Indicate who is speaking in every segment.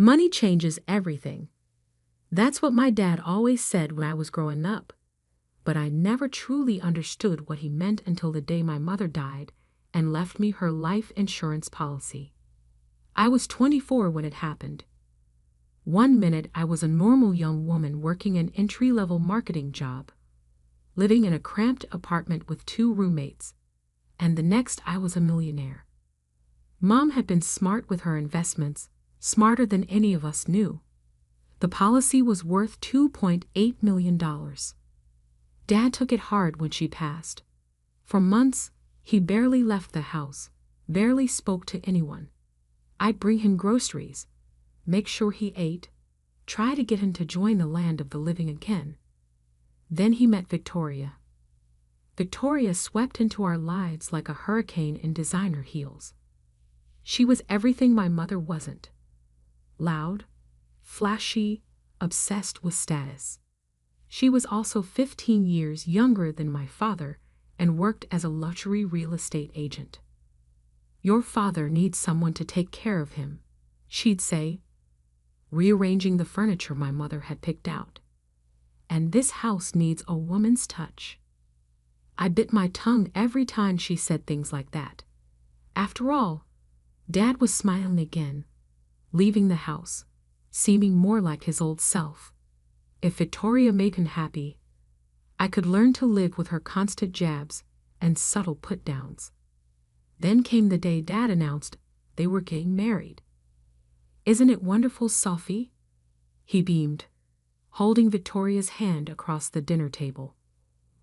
Speaker 1: Money changes everything. That's what my dad always said when I was growing up. But I never truly understood what he meant until the day my mother died and left me her life insurance policy. I was 24 when it happened. One minute I was a normal young woman working an entry-level marketing job, living in a cramped apartment with 2 roommates, and the next I was a millionaire. Mom had been smart with her investments, smarter than any of us knew. The policy was worth $2.8 million. Dad took it hard when she passed. For months, he barely left the house, barely spoke to anyone. I'd bring him groceries, make sure he ate, try to get him to join the land of the living again. Then he met Victoria. Victoria swept into our lives like a hurricane in designer heels. She was everything my mother wasn't. Loud, flashy, obsessed with status. She was also 15 years younger than my father and worked as a luxury real estate agent. "Your father needs someone to take care of him," she'd say, rearranging the furniture my mother had picked out. "And this house needs a woman's touch." I bit my tongue every time she said things like that. After all, Dad was smiling again, leaving the house, seeming more like his old self. If Victoria made him happy, I could learn to live with her constant jabs and subtle put-downs. Then came the day Dad announced they were getting married. "Isn't it wonderful, Sophie?" He beamed, holding Victoria's hand across the dinner table.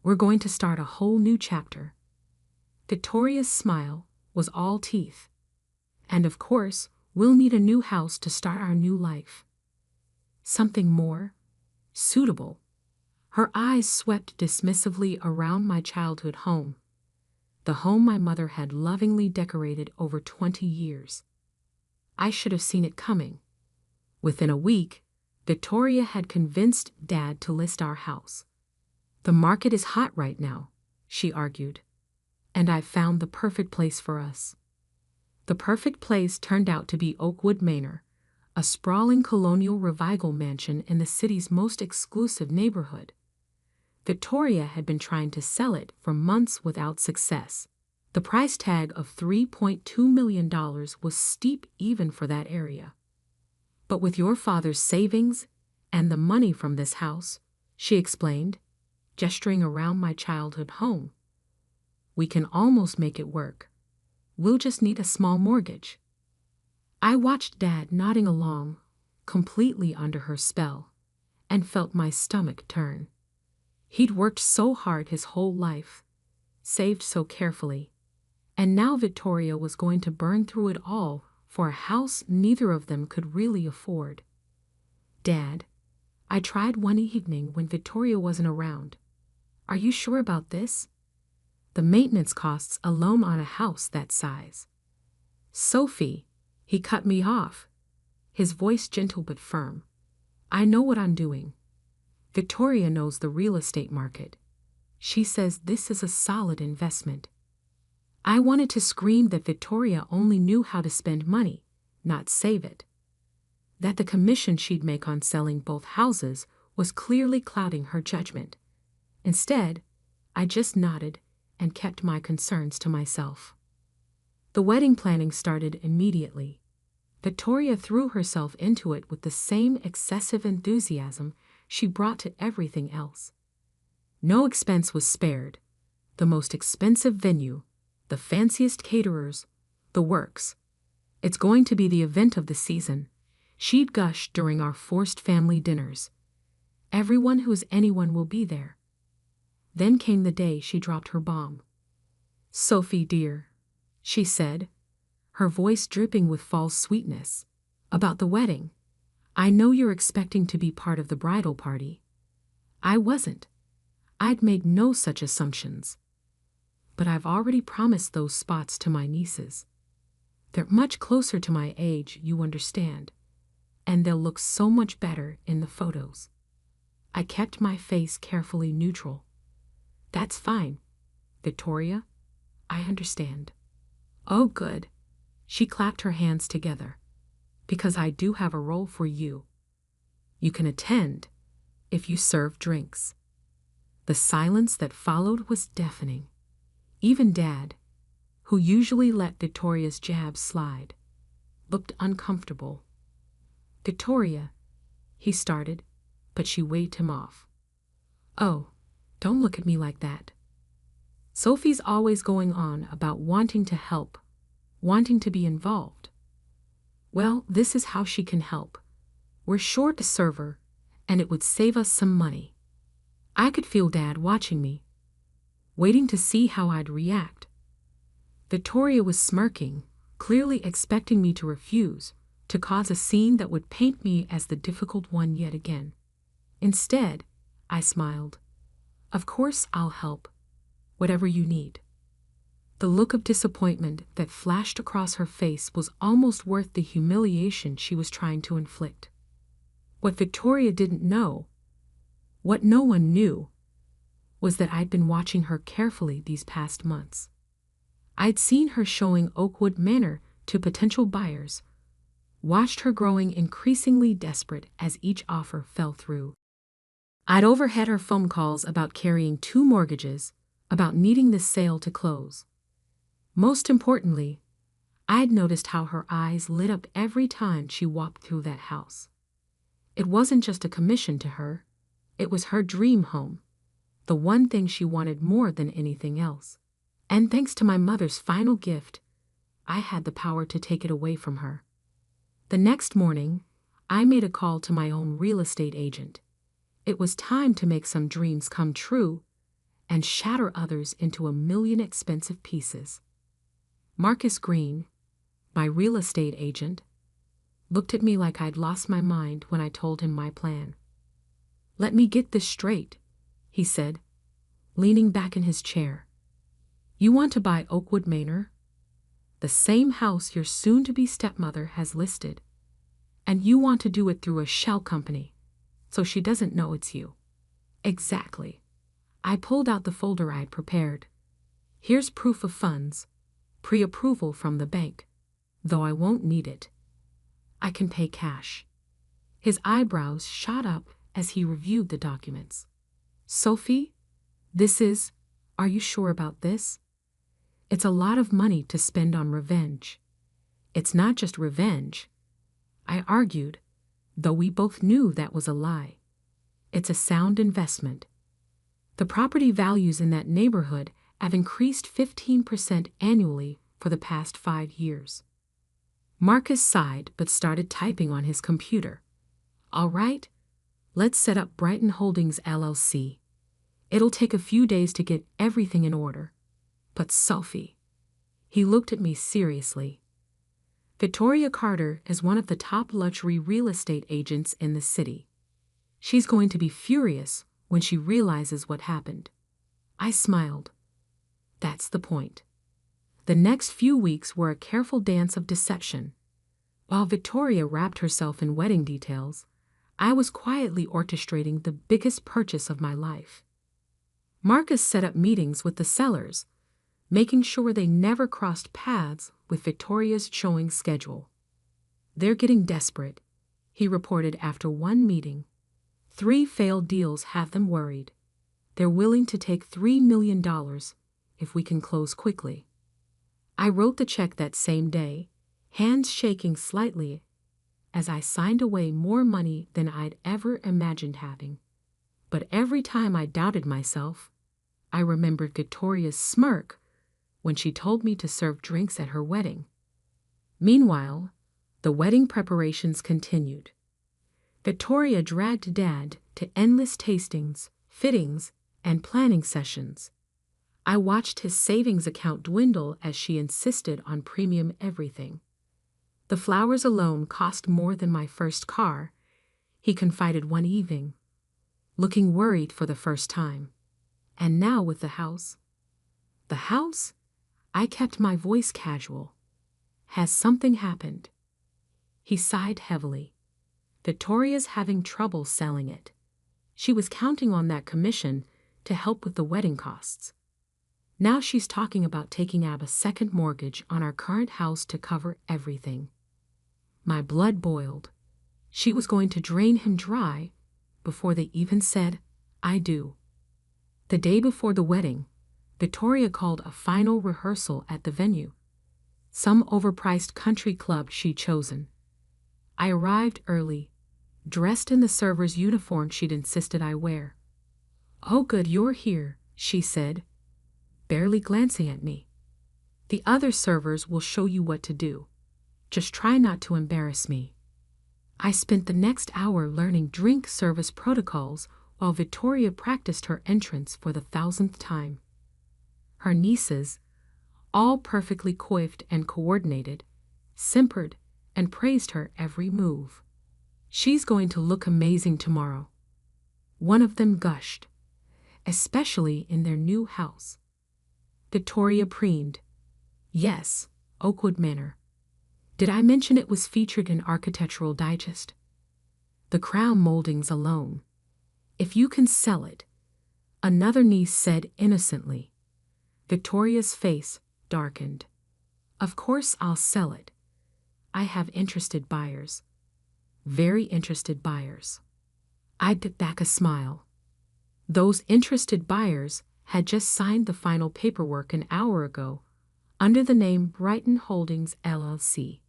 Speaker 1: "We're going to start a whole new chapter." Victoria's smile was all teeth. "And of course, we'll need a new house to start our new life. Something more suitable." Her eyes swept dismissively around my childhood home, the home my mother had lovingly decorated over 20 years. I should have seen it coming. Within a week, Victoria had convinced Dad to list our house. "The market is hot right now," she argued, "and I've found the perfect place for us." The perfect place turned out to be Oakwood Manor, a sprawling colonial revival mansion in the city's most exclusive neighborhood. Victoria had been trying to sell it for months without success. The price tag of $3.2 million was steep even for that area. "But with your father's savings and the money from this house," she explained, gesturing around my childhood home, "we can almost make it work. We'll just need a small mortgage." I watched Dad nodding along, completely under her spell, and felt my stomach turn. He'd worked so hard his whole life, saved so carefully, and now Victoria was going to burn through it all for a house neither of them could really afford. "Dad," I tried one evening when Victoria wasn't around, "are you sure about this? The maintenance costs alone on a house that size." "Sophie," he cut me off, his voice gentle but firm. "I know what I'm doing. Victoria knows the real estate market. She says this is a solid investment." I wanted to scream that Victoria only knew how to spend money, not save it. That the commission she'd make on selling both houses was clearly clouding her judgment. Instead, I just nodded and kept my concerns to myself. The wedding planning started immediately. Victoria threw herself into it with the same excessive enthusiasm she brought to everything else. No expense was spared. The most expensive venue, the fanciest caterers, the works. "It's going to be the event of the season," she'd gush during our forced family dinners. "Everyone who's anyone will be there." Then came the day she dropped her bomb. "Sophie, dear," she said, her voice dripping with false sweetness, "about the wedding. I know you're expecting to be part of the bridal party. I wasn't. I'd made no such assumptions. But I've already promised those spots to my nieces. They're much closer to my age, you understand, and they'll look so much better in the photos." I kept my face carefully neutral. "That's fine, Victoria. I understand." "Oh, good." She clapped her hands together. Because I do have a role for you. You can attend if you serve drinks." The silence that followed was deafening. Even Dad, who usually let Victoria's jabs slide, looked uncomfortable. "Victoria," he started, but she waved him off. "Oh, don't look at me like that. Sophie's always going on about wanting to help, wanting to be involved. Well, this is how she can help. We're short a server, and it would save us some money." I could feel Dad watching me, waiting to see how I'd react. Victoria was smirking, clearly expecting me to refuse, to cause a scene that would paint me as the difficult one yet again. Instead, I smiled. "Of course I'll help. Whatever you need." The look of disappointment that flashed across her face was almost worth the humiliation she was trying to inflict. What Victoria didn't know, what no one knew, was that I'd been watching her carefully these past months. I'd seen her showing Oakwood Manor to potential buyers, watched her growing increasingly desperate as each offer fell through. I'd overheard her phone calls about carrying 2 mortgages, about needing this sale to close. Most importantly, I'd noticed how her eyes lit up every time she walked through that house. It wasn't just a commission to her, it was her dream home, the one thing she wanted more than anything else. And thanks to my mother's final gift, I had the power to take it away from her. The next morning, I made a call to my own real estate agent. It was time to make some dreams come true and shatter others into a million expensive pieces. Marcus Green, my real estate agent, looked at me like I'd lost my mind when I told him my plan. "Let me get this straight," he said, leaning back in his chair. "You want to buy Oakwood Manor, the same house your soon-to-be stepmother has listed, and you want to do it through a shell company, so she doesn't know it's you." "Exactly." I pulled out the folder I'd prepared. "Here's proof of funds, pre-approval from the bank, though I won't need it. I can pay cash." His eyebrows shot up as he reviewed the documents. "Sophie, are you sure about this? It's a lot of money to spend on revenge." "It's not just revenge," I argued, though we both knew that was a lie. "It's a sound investment. The property values in that neighborhood have increased 15% annually for the past 5 years. Marcus sighed but started typing on his computer. "All right, let's set up Brighton Holdings LLC. It'll take a few days to get everything in order. But Sophie," he looked at me seriously, "Victoria Carter is one of the top luxury real estate agents in the city. She's going to be furious when she realizes what happened." I smiled. That's the point. The next few weeks were a careful dance of deception. While Victoria wrapped herself in wedding details, I was quietly orchestrating the biggest purchase of my life. Marcus set up meetings with the sellers, making sure they never crossed paths with Victoria's showing schedule. "They're getting desperate," he reported after one meeting. 3 failed deals have them worried. They're willing to take $3 million if we can close quickly. I wrote the check that same day, hands shaking slightly as I signed away more money than I'd ever imagined having. But every time I doubted myself, I remembered Victoria's smirk when she told me to serve drinks at her wedding. Meanwhile, the wedding preparations continued. Victoria dragged Dad to endless tastings, fittings, and planning sessions. I watched his savings account dwindle as she insisted on premium everything. "The flowers alone cost more than my first car," he confided one evening, looking worried for the first time. "And now with the house." "The house?" I kept my voice casual. "Has something happened?" He sighed heavily. "Victoria's having trouble selling it. She was counting on that commission to help with the wedding costs. Now she's talking about taking out a second mortgage on our current house to cover everything." My blood boiled. She was going to drain him dry before they even said, "I do." The day before the wedding, Victoria called a final rehearsal at the venue, some overpriced country club she'd chosen. I arrived early, dressed in the server's uniform she'd insisted I wear. "Oh, good, you're here," she said, barely glancing at me. "The other servers will show you what to do. Just try not to embarrass me." I spent the next hour learning drink service protocols while Victoria practiced her entrance for the 1,000th time. Her nieces, all perfectly coiffed and coordinated, simpered and praised her every move. "She's going to look amazing tomorrow," one of them gushed, "especially in their new house." Victoria preened. "Yes, Oakwood Manor. Did I mention it was featured in Architectural Digest? The crown moldings alone. If you can sell it," another niece said innocently. Victoria's face darkened. "Of course I'll sell it. I have interested buyers. Very interested buyers." I bit back a smile. Those interested buyers had just signed the final paperwork an hour ago under the name Brighton Holdings LLC.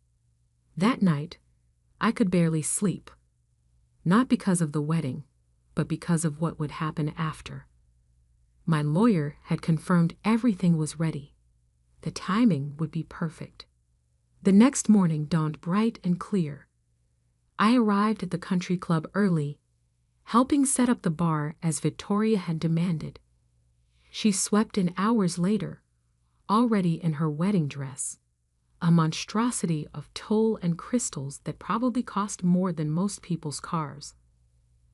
Speaker 1: That night, I could barely sleep. Not because of the wedding, but because of what would happen after. My lawyer had confirmed everything was ready. The timing would be perfect. The next morning dawned bright and clear. I arrived at the country club early, helping set up the bar as Victoria had demanded. She swept in hours later, already in her wedding dress, a monstrosity of tulle and crystals that probably cost more than most people's cars.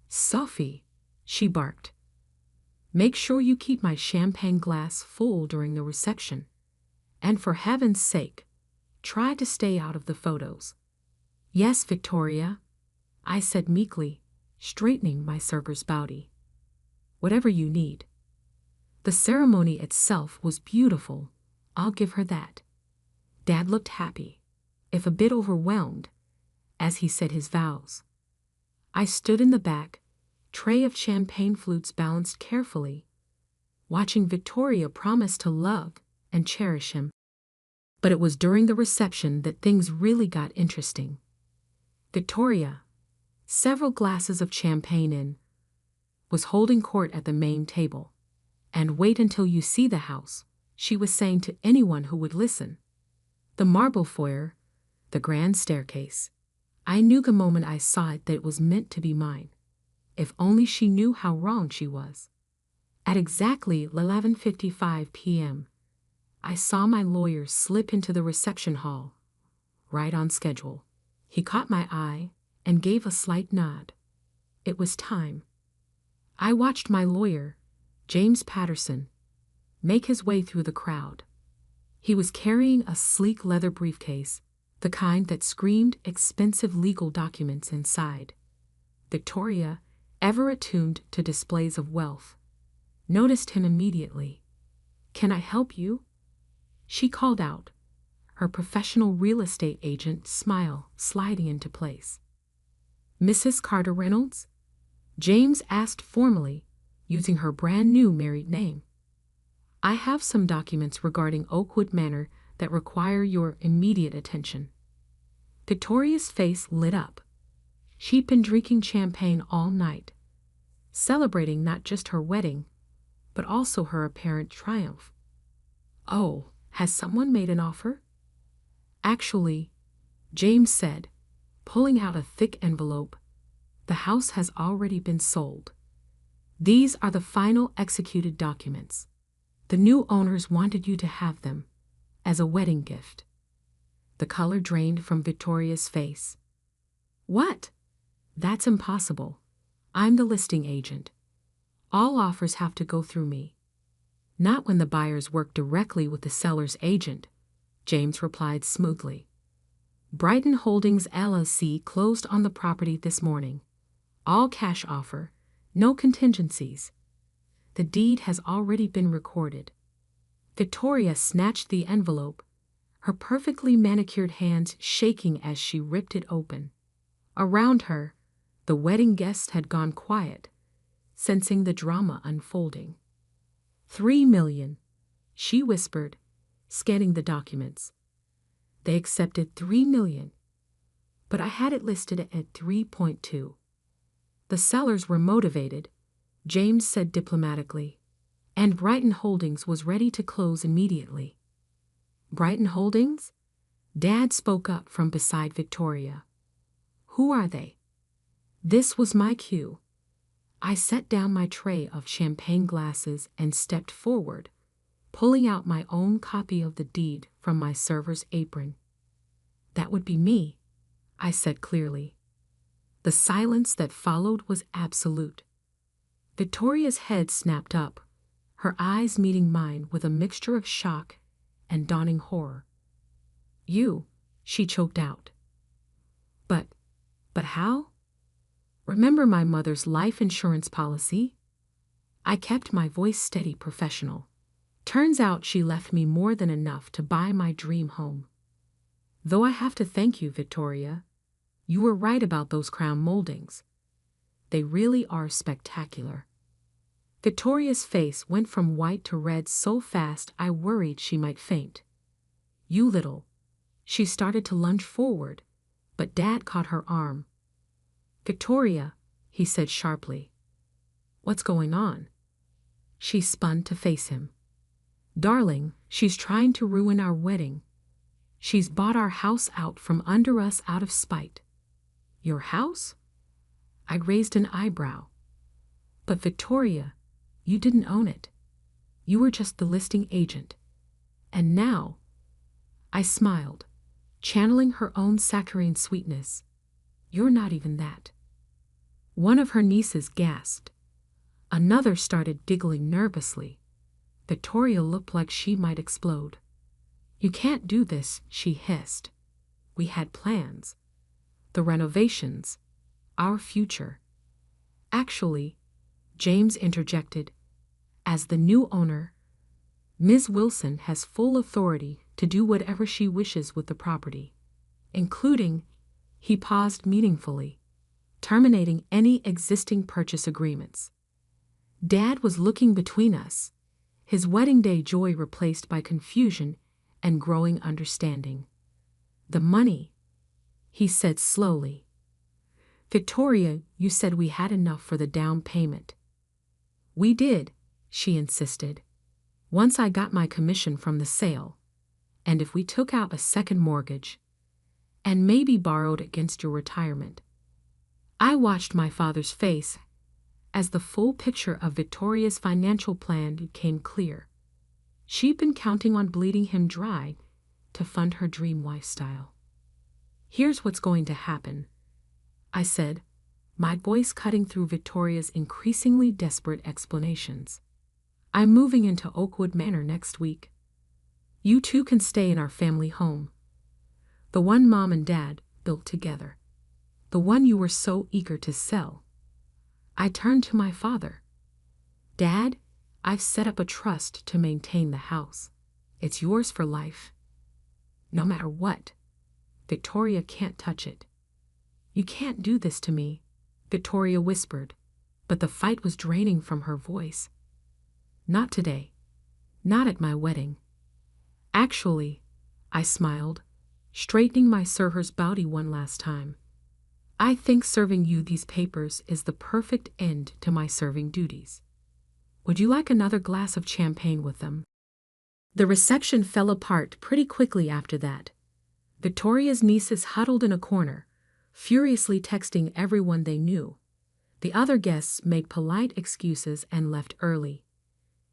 Speaker 1: "Sophie," she barked, "make sure you keep my champagne glass full during the reception. And for heaven's sake, try to stay out of the photos." "Yes, Victoria," I said meekly, straightening my server's bowtie. "Whatever you need." The ceremony itself was beautiful, I'll give her that. Dad looked happy, if a bit overwhelmed, as he said his vows. I stood in the back, tray of champagne flutes balanced carefully, watching Victoria promise to love and cherish him. But it was during the reception that things really got interesting. Victoria, several glasses of champagne in, was holding court at the main table. "And wait until you see the house," she was saying to anyone who would listen. The marble foyer, the grand staircase. I knew the moment I saw it that it was meant to be mine. If only she knew how wrong she was. At exactly 11:55 p.m., I saw my lawyer slip into the reception hall, right on schedule. He caught my eye and gave a slight nod. It was time. I watched my lawyer, James Patterson, make his way through the crowd. He was carrying a sleek leather briefcase, the kind that screamed expensive legal documents inside. Victoria, ever attuned to displays of wealth, noticed him immediately. "Can I help you?" she called out, her professional real estate agent smile sliding into place. "Mrs. Carter Reynolds?" James asked formally, using her brand-new married name. "I have some documents regarding Oakwood Manor that require your immediate attention." Victoria's face lit up. She'd been drinking champagne all night, celebrating not just her wedding, but also her apparent triumph. "Oh, has someone made an offer?" "Actually," James said, pulling out a thick envelope, "the house has already been sold. These are the final executed documents. The new owners wanted you to have them as a wedding gift." The color drained from Victoria's face. "What?" "That's impossible. I'm the listing agent. All offers have to go through me." "Not when the buyers work directly with the seller's agent," James replied smoothly. "Brighton Holdings LLC closed on the property this morning. All cash offer, no contingencies. The deed has already been recorded." Victoria snatched the envelope, her perfectly manicured hands shaking as she ripped it open. Around her, the wedding guests had gone quiet, sensing the drama unfolding. 3 million, she whispered, scanning the documents. They accepted 3 million, but I had it listed at 3.2. The sellers were motivated, James said diplomatically, and Brighton Holdings was ready to close immediately. Brighton Holdings? Dad spoke up from beside Victoria. Who are they? This was my cue. I set down my tray of champagne glasses and stepped forward, pulling out my own copy of the deed from my server's apron. That would be me, I said clearly. The silence that followed was absolute. Victoria's head snapped up, her eyes meeting mine with a mixture of shock and dawning horror. You, she choked out. But how? Remember my mother's life insurance policy? I kept my voice steady, professional. Turns out she left me more than enough to buy my dream home. Though I have to thank you, Victoria. You were right about those crown moldings. They really are spectacular. Victoria's face went from white to red so fast I worried she might faint. You little. She started to lunge forward, but Dad caught her arm. Victoria, he said sharply. What's going on? She spun to face him. Darling, she's trying to ruin our wedding. She's bought our house out from under us out of spite. Your house? I raised an eyebrow. But Victoria, you didn't own it. You were just the listing agent. And now, I smiled, channeling her own saccharine sweetness. You're not even that. One of her nieces gasped. Another started giggling nervously. Victoria looked like she might explode. You can't do this, she hissed. We had plans. The renovations. Our future. Actually, James interjected, as the new owner, Ms. Wilson has full authority to do whatever she wishes with the property, including, he paused meaningfully, terminating any existing purchase agreements. Dad was looking between us, his wedding day joy replaced by confusion and growing understanding. The money, he said slowly. Victoria, you said we had enough for the down payment. We did, she insisted, once I got my commission from the sale, and if we took out a second mortgage, and maybe borrowed against your retirement. I watched my father's face as the full picture of Victoria's financial plan became clear. She'd been counting on bleeding him dry to fund her dream lifestyle. Here's what's going to happen, I said, my voice cutting through Victoria's increasingly desperate explanations. I'm moving into Oakwood Manor next week. You two can stay in our family home. The one Mom and Dad built together. The one you were so eager to sell. I turned to my father. Dad, I've set up a trust to maintain the house. It's yours for life. No matter what. Victoria can't touch it. You can't do this to me, Victoria whispered, but the fight was draining from her voice. Not today. Not at my wedding. Actually, I smiled, straightening my server's body one last time. I think serving you these papers is the perfect end to my serving duties. Would you like another glass of champagne with them? The reception fell apart pretty quickly after that. Victoria's nieces huddled in a corner, furiously texting everyone they knew. The other guests made polite excuses and left early.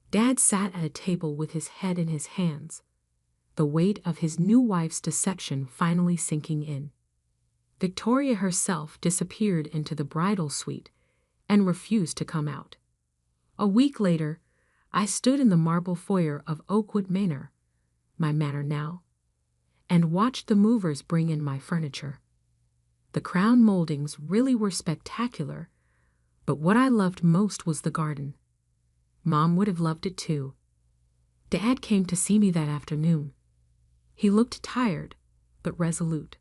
Speaker 1: Dad sat at a table with his head in his hands, the weight of his new wife's deception finally sinking in. Victoria herself disappeared into the bridal suite and refused to come out. A week later, I stood in the marble foyer of Oakwood Manor, my manor now, and watched the movers bring in my furniture. The crown moldings really were spectacular, but what I loved most was the garden. Mom would have loved it too. Dad came to see me that afternoon. He looked tired, but resolute.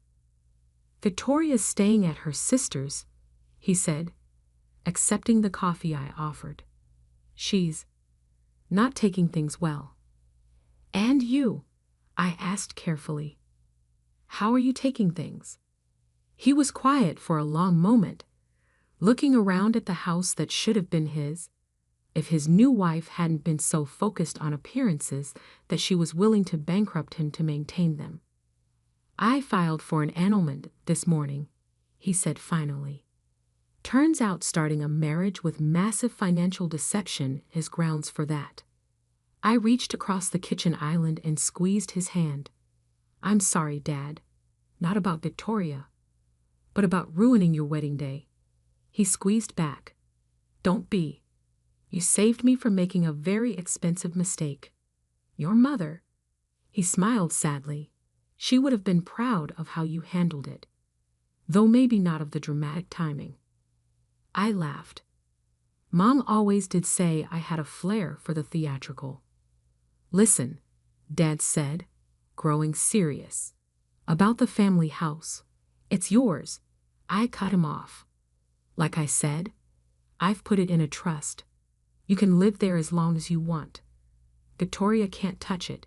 Speaker 1: "Victoria's staying at her sister's," he said, accepting the coffee I offered. "She's not taking things well." "And you?" I asked carefully. "How are you taking things?" He was quiet for a long moment, looking around at the house that should have been his, if his new wife hadn't been so focused on appearances that she was willing to bankrupt him to maintain them. "I filed for an annulment this morning," he said finally. Turns out starting a marriage with massive financial deception is grounds for that. I reached across the kitchen island and squeezed his hand. "I'm sorry, Dad. Not about Victoria, but about ruining your wedding day." He squeezed back. "Don't be. You saved me from making a very expensive mistake. Your mother," he smiled sadly, "she would have been proud of how you handled it, though maybe not of the dramatic timing." I laughed. Mom always did say I had a flair for the theatrical. "Listen," Dad said, growing serious, "about the family house. It's yours." I cut him off. "Like I said, I've put it in a trust. You can live there as long as you want. Victoria can't touch it,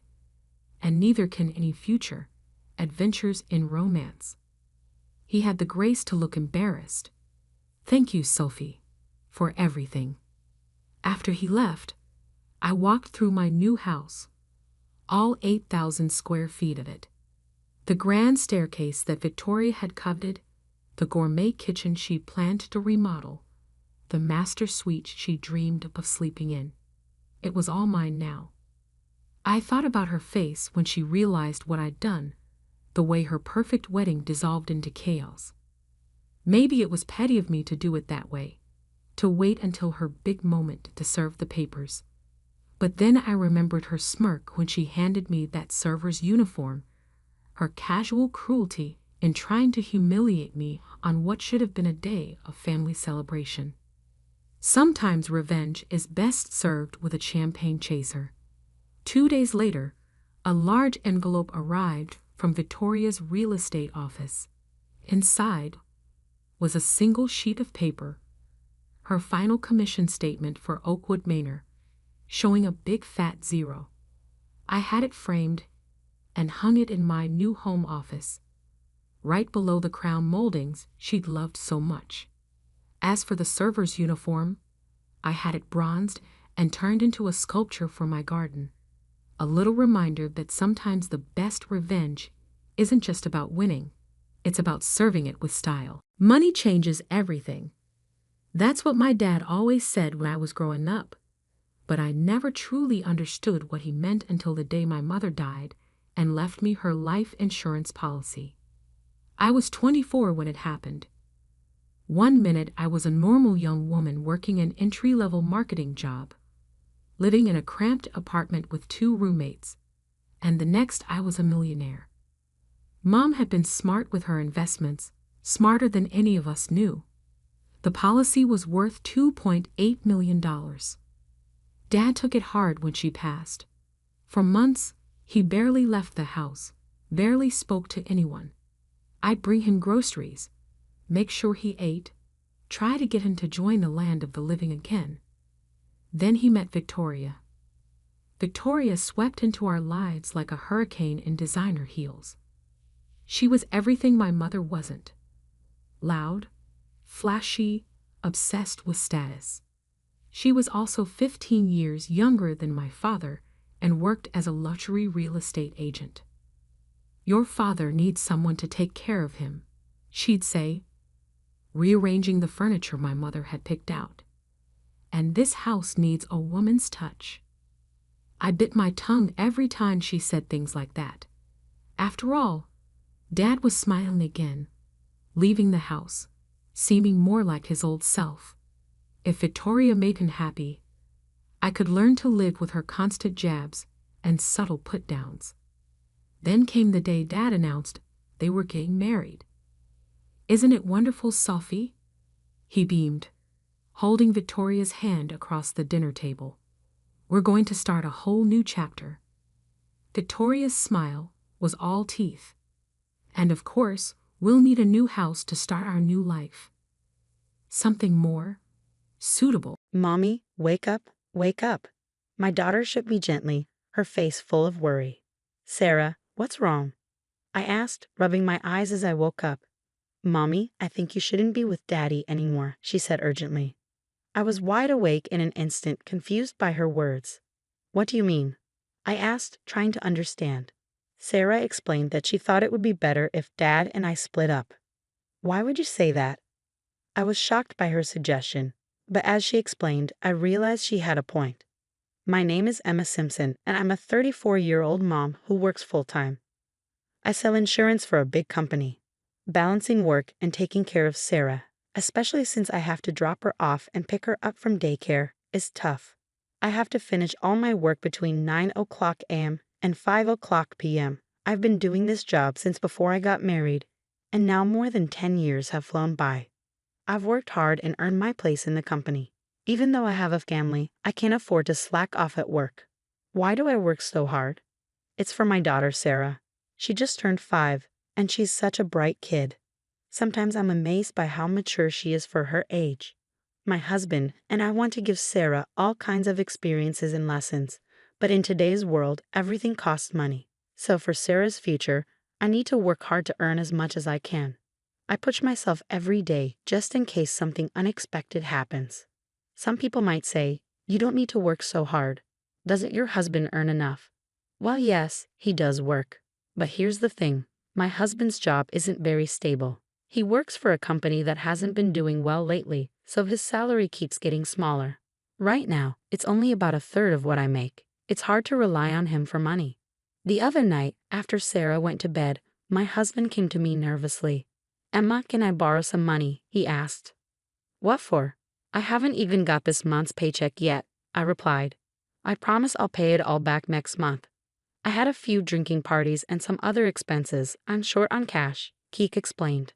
Speaker 1: and neither can any future adventures in romance." He had the grace to look embarrassed. "Thank you, Sophie, for everything." After he left, I walked through my new house, all 8,000 square feet of it. The grand staircase that Victoria had coveted, the gourmet kitchen she planned to remodel, the master suite she dreamed of sleeping in. It was all mine now. I thought about her face when she realized what I'd done, the way her perfect wedding dissolved into chaos. Maybe it was petty of me to do it that way, to wait until her big moment to serve the papers. But then I remembered her smirk when she handed me that server's uniform, her casual cruelty in trying to humiliate me on what should have been a day of family celebration. Sometimes revenge is best served with a champagne chaser. 2 days later, a large envelope arrived from Victoria's real estate office. Inside was a single sheet of paper, her final commission statement for Oakwood Manor, showing a big fat 0. I had it framed and hung it in my new home office, right below the crown moldings she'd loved so much. As for the server's uniform, I had it bronzed and turned into a sculpture for my garden, a little reminder that sometimes the best revenge isn't just about winning, it's about serving it with style. Money changes everything. That's what my dad always said when I was growing up, but I never truly understood what he meant until the day my mother died and left me her life insurance policy. I was 24 when it happened. One minute I was a normal young woman working an entry-level marketing job, living in a cramped apartment with 2 roommates, and the next I was a millionaire. Mom had been smart with her investments, smarter than any of us knew. The policy was worth $2.8 million. Dad took it hard when she passed. For months, he barely left the house, barely spoke to anyone. I'd bring him groceries, make sure he ate, try to get him to join the land of the living again. Then he met Victoria. Victoria swept into our lives like a hurricane in designer heels. She was everything my mother wasn't. Loud, flashy, obsessed with status. She was also 15 years younger than my father and worked as a luxury real estate agent. "Your father needs someone to take care of him," she'd say, rearranging the furniture my mother had picked out. "And this house needs a woman's touch." I bit my tongue every time she said things like that. After all, Dad was smiling again, leaving the house, seeming more like his old self. If Victoria made him happy, I could learn to live with her constant jabs and subtle put-downs. Then came the day Dad announced they were getting married. "Isn't it wonderful, Sophie?" He beamed, holding Victoria's hand across the dinner table. "We're going to start a whole new chapter." Victoria's smile was all teeth. And of course, we'll need a new house to start our new life. Something more suitable.
Speaker 2: Mommy, wake up, wake up. My daughter shook me gently, her face full of worry. Sarah, what's wrong? I asked, rubbing my eyes as I woke up. Mommy, I think you shouldn't be with Daddy anymore, she said urgently. I was wide awake in an instant, confused by her words. What do you mean? I asked, trying to understand. Sarah explained that she thought it would be better if Dad and I split up. Why would you say that? I was shocked by her suggestion, but as she explained, I realized she had a point. My name is Emma Simpson, and I'm a 34-year-old mom who works full-time. I sell insurance for a big company. Balancing work and taking care of Sarah, especially since I have to drop her off and pick her up from daycare, is tough. I have to finish all my work between 9 o'clock a.m. and 5 o'clock p.m. I've been doing this job since before I got married, and now more than 10 years have flown by. I've worked hard and earned my place in the company. Even though I have a family, I can't afford to slack off at work. Why do I work so hard? It's for my daughter, Sarah. She just turned 5, and she's such a bright kid. Sometimes I'm amazed by how mature she is for her age. My husband and I want to give Sarah all kinds of experiences and lessons, but in today's world, everything costs money. So for Sarah's future, I need to work hard to earn as much as I can. I push myself every day just in case something unexpected happens. Some people might say, you don't need to work so hard. Doesn't your husband earn enough? Well, yes, he does work. But here's the thing. My husband's job isn't very stable. He works for a company that hasn't been doing well lately, so his salary keeps getting smaller. Right now, it's only about a third of what I make. It's hard to rely on him for money. The other night, after Sarah went to bed, my husband came to me nervously. Emma, can I borrow some money? He asked. What for? I haven't even got this month's paycheck yet, I replied. I promise I'll pay it all back next month. I had a few drinking parties and some other expenses. I'm short on cash, Keek explained.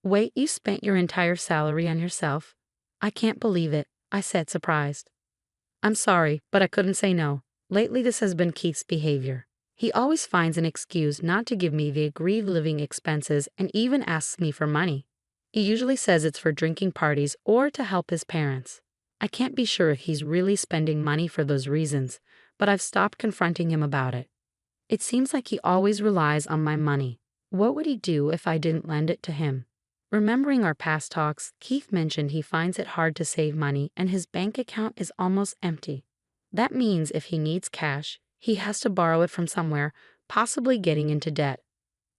Speaker 2: Wait, you spent your entire salary on yourself? I can't believe it, I said, surprised. I'm sorry, but I couldn't say no. Lately this has been Keith's behavior. He always finds an excuse not to give me the agreed living expenses and even asks me for money. He usually says it's for drinking parties or to help his parents. I can't be sure if he's really spending money for those reasons, but I've stopped confronting him about it. It seems like he always relies on my money. What would he do if I didn't lend it to him? Remembering our past talks, Keith mentioned he finds it hard to save money and his bank account is almost empty. That means if he needs cash, he has to borrow it from somewhere, possibly getting into debt.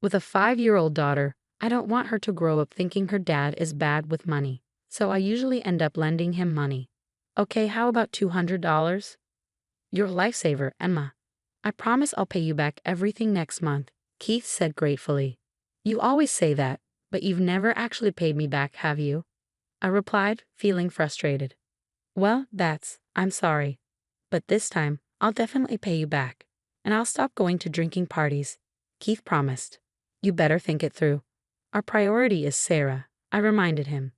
Speaker 2: With a 5-year-old daughter, I don't want her to grow up thinking her dad is bad with money, so I usually end up lending him money. Okay, how about $200? You're a lifesaver, Emma. I promise I'll pay you back everything next month, Keith said gratefully. You always say that, but you've never actually paid me back, have you? I replied, feeling frustrated. Well, I'm sorry. But this time, I'll definitely pay you back. And I'll stop going to drinking parties, Keith promised. You better think it through. Our priority is Sarah, I reminded him.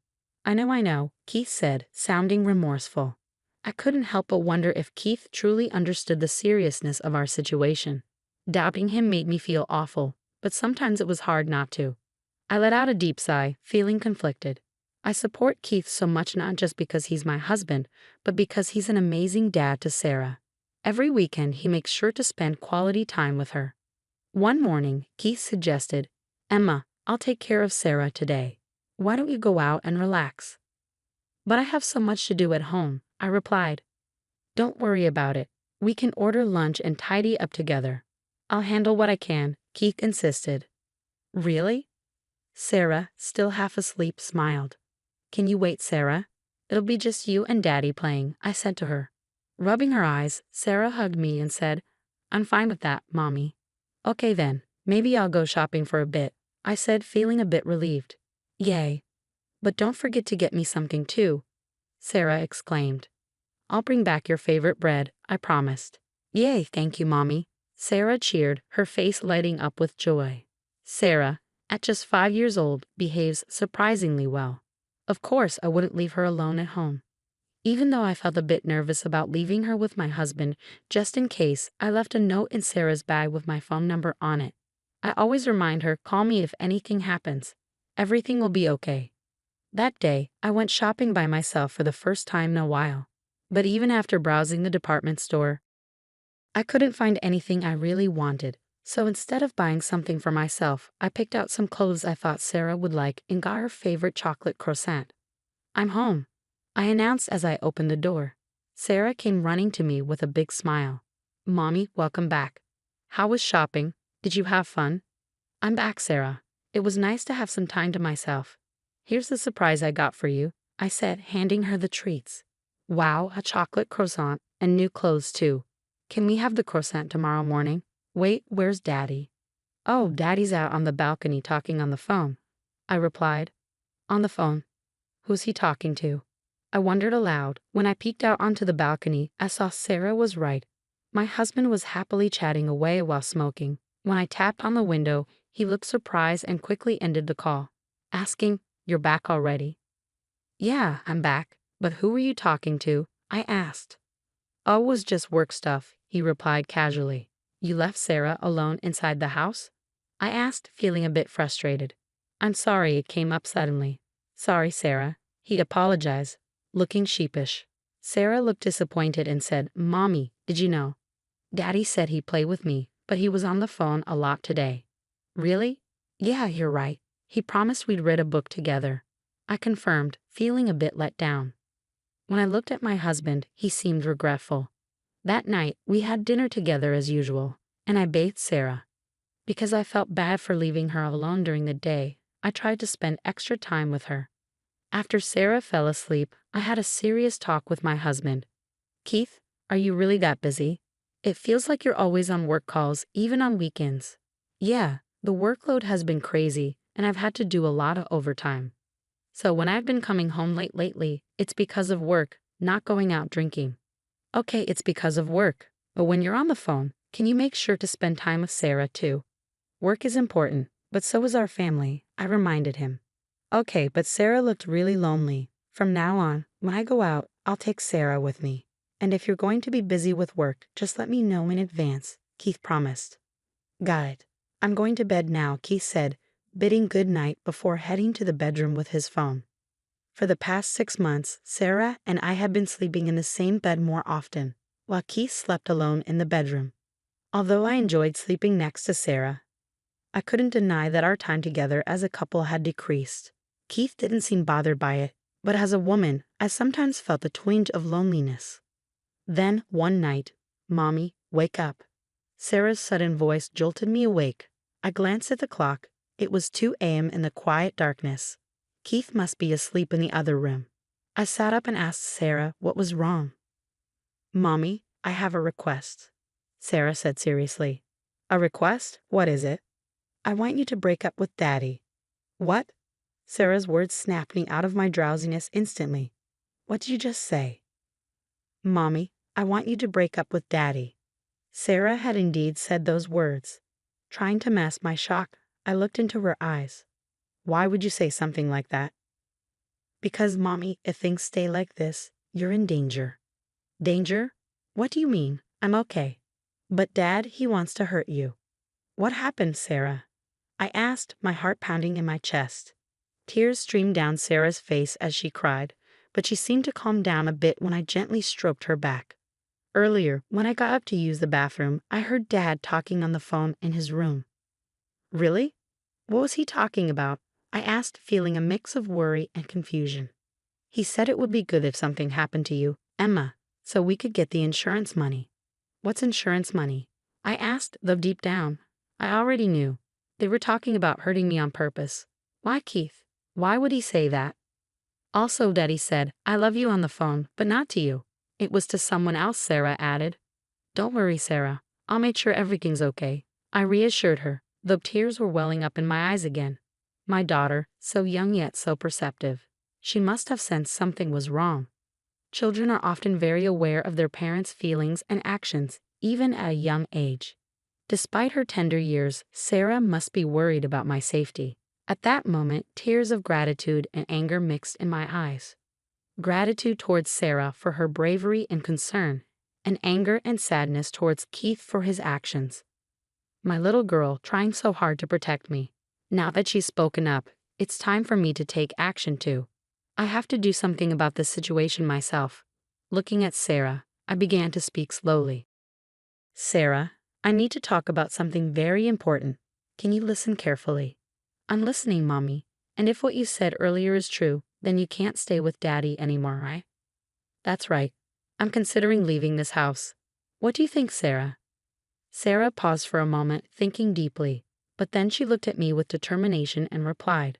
Speaker 2: I know, Keith said, sounding remorseful. I couldn't help but wonder if Keith truly understood the seriousness of our situation. Doubting him made me feel awful, but sometimes it was hard not to. I let out a deep sigh, feeling conflicted. I support Keith so much not just because he's my husband, but because he's an amazing dad to Sarah. Every weekend he makes sure to spend quality time with her. One morning, Keith suggested, Emma, I'll take care of Sarah today. Why don't you go out and relax? But I have so much to do at home, I replied. Don't worry about it. We can order lunch and tidy up together. I'll handle what I can, Keith insisted. Really? Sarah, still half asleep, smiled. Can you wait, Sarah? It'll be just you and Daddy playing, I said to her. Rubbing her eyes, Sarah hugged me and said, I'm fine with that, Mommy. Okay then, maybe I'll go shopping for a bit, I said, feeling a bit relieved. Yay. But don't forget to get me something too, Sarah exclaimed. I'll bring back your favorite bread, I promised. Yay, thank you, Mommy. Sarah cheered, her face lighting up with joy. Sarah, at just 5 years old, behaves surprisingly well. Of course, I wouldn't leave her alone at home. Even though I felt a bit nervous about leaving her with my husband, just in case, I left a note in Sarah's bag with my phone number on it. I always remind her, call me if anything happens. Everything will be okay. That day, I went shopping by myself for the first time in a while. But even after browsing the department store, I couldn't find anything I really wanted. So instead of buying something for myself, I picked out some clothes I thought Sarah would like and got her favorite chocolate croissant. I'm home, I announced as I opened the door. Sarah came running to me with a big smile. Mommy, welcome back. How was shopping? Did you have fun? I'm back, Sarah. It was nice to have some time to myself. Here's the surprise I got for you, I said, handing her the treats. Wow, a chocolate croissant and new clothes too. Can we have the croissant tomorrow morning? Wait, where's Daddy? Oh, Daddy's out on the balcony talking on the phone, I replied. On the phone? Who's he talking to? I wondered aloud. When I peeked out onto the balcony, I saw Sarah was right. My husband was happily chatting away while smoking. When I tapped on the window, he looked surprised and quickly ended the call, asking, "You're back already?" Yeah, I'm back. But who were you talking to? I asked. Oh, it was just work stuff, he replied casually. You left Sarah alone inside the house? I asked, feeling a bit frustrated. I'm sorry it came up suddenly. Sorry, Sarah. He apologized, looking sheepish. Sarah looked disappointed and said, Mommy, did you know? Daddy said he'd play with me, but he was on the phone a lot today. Really? Yeah, you're right. He promised we'd read a book together. I confirmed, feeling a bit let down. When I looked at my husband, he seemed regretful. That night, we had dinner together as usual, and I bathed Sarah. Because I felt bad for leaving her alone during the day, I tried to spend extra time with her. After Sarah fell asleep, I had a serious talk with my husband. Keith, are you really that busy? It feels like you're always on work calls, even on weekends. Yeah, the workload has been crazy, and I've had to do a lot of overtime. So when I've been coming home late lately, it's because of work, not going out drinking. Okay, it's because of work, but when you're on the phone, can you make sure to spend time with Sarah too? Work is important, but so is our family, I reminded him. Okay, but Sarah looked really lonely. From now on, when I go out, I'll take Sarah with me. And if you're going to be busy with work, just let me know in advance, Keith promised. Got it. I'm going to bed now, Keith said, bidding good night before heading to the bedroom with his phone. For the past 6 months, Sarah and I have been sleeping in the same bed more often, while Keith slept alone in the bedroom. Although I enjoyed sleeping next to Sarah, I couldn't deny that our time together as a couple had decreased. Keith didn't seem bothered by it, but as a woman, I sometimes felt a twinge of loneliness. Then, one night, Mommy, wake up. Sarah's sudden voice jolted me awake. I glanced at the clock. It was 2 a.m. in the quiet darkness. Keith must be asleep in the other room. I sat up and asked Sarah what was wrong. Mommy, I have a request, Sarah said seriously. A request? What is it? I want you to break up with Daddy. What? Sarah's words snapped me out of my drowsiness instantly. What did you just say? Mommy, I want you to break up with Daddy. Sarah had indeed said those words. Trying to mask my shock, I looked into her eyes. Why would you say something like that? Because, Mommy, if things stay like this, you're in danger. Danger? What do you mean? I'm okay. But Dad, he wants to hurt you. What happened, Sarah? I asked, my heart pounding in my chest. Tears streamed down Sarah's face as she cried, but she seemed to calm down a bit when I gently stroked her back. Earlier, when I got up to use the bathroom, I heard Dad talking on the phone in his room. Really? What was he talking about? I asked, feeling a mix of worry and confusion. He said it would be good if something happened to you, Emma, so we could get the insurance money. What's insurance money? I asked, though deep down, I already knew. They were talking about hurting me on purpose. Why, Keith? Why would he say that? Also, Daddy said, I love you on the phone, but not to you. It was to someone else, Sarah added. Don't worry, Sarah. I'll make sure everything's okay. I reassured her, though tears were welling up in my eyes again. My daughter, so young yet so perceptive. She must have sensed something was wrong. Children are often very aware of their parents' feelings and actions, even at a young age. Despite her tender years, Sarah must be worried about my safety. At that moment, tears of gratitude and anger mixed in my eyes. Gratitude towards Sarah for her bravery and concern, and anger and sadness towards Keith for his actions. my little girl trying so hard to protect me. Now that she's spoken up, it's time for me to take action too. I have to do something about this situation myself. Looking at Sarah, I began to speak slowly. Sarah, I need to talk about something very important. Can you listen carefully? I'm listening, Mommy. And if what you said earlier is true, then you can't stay with Daddy anymore, right? That's right. I'm considering leaving this house. What do you think, Sarah? Sarah paused for a moment, thinking deeply, but then she looked at me with determination and replied,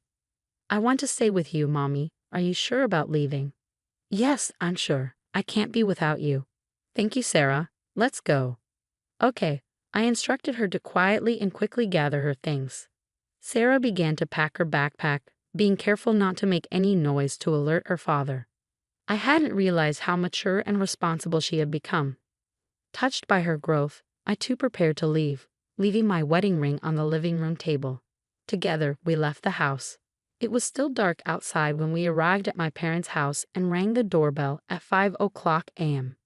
Speaker 2: I want to stay with you, Mommy. Are you sure about leaving? Yes, I'm sure. I can't be without you. Thank you, Sarah. Let's go. Okay. I instructed her to quietly and quickly gather her things. Sarah began to pack her backpack, being careful not to make any noise to alert her father. I hadn't realized how mature and responsible she had become. Touched by her growth, I too prepared to leave, leaving my wedding ring on the living room table. Together, we left the house. It was still dark outside when we arrived at my parents' house and rang the doorbell at 5:00 a.m.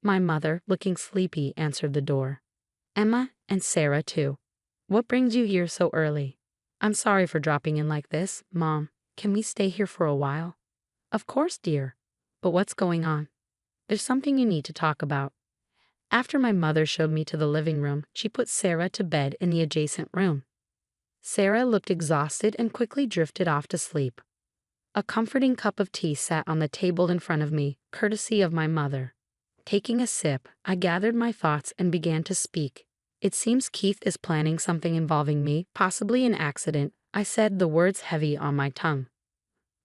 Speaker 2: My mother, looking sleepy, answered the door. Emma and Sarah, too. What brings you here so early? I'm sorry for dropping in like this, Mom. Can we stay here for a while? Of course, dear. But what's going on? There's something you need to talk about. After my mother showed me to the living room, she put Sarah to bed in the adjacent room. Sarah looked exhausted and quickly drifted off to sleep. A comforting cup of tea sat on the table in front of me, courtesy of my mother. Taking a sip, I gathered my thoughts and began to speak. It seems Keith is planning something involving me, possibly an accident, I said, the words heavy on my tongue.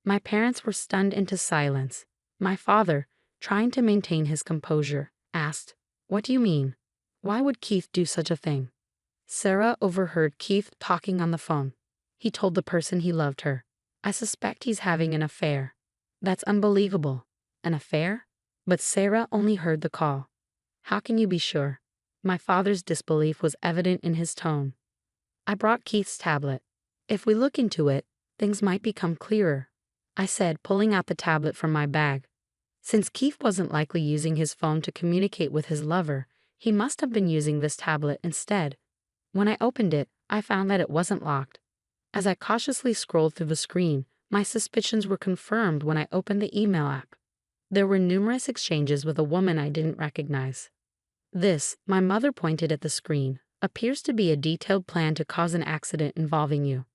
Speaker 2: My parents were stunned into silence. My father, trying to maintain his composure, asked, What do you mean? Why would Keith do such a thing? Sarah overheard Keith talking on the phone. He told the person he loved her. I suspect he's having an affair. That's unbelievable. An affair? But Sarah only heard the call. How can you be sure? My father's disbelief was evident in his tone. I brought Keith's tablet. If we look into it, things might become clearer, I said, pulling out the tablet from my bag. Since Keith wasn't likely using his phone to communicate with his lover, he must have been using this tablet instead. When I opened it, I found that it wasn't locked. As I cautiously scrolled through the screen, my suspicions were confirmed when I opened the email app. There were numerous exchanges with a woman I didn't recognize. This, my mother pointed at the screen, appears to be a detailed plan to cause an accident involving you.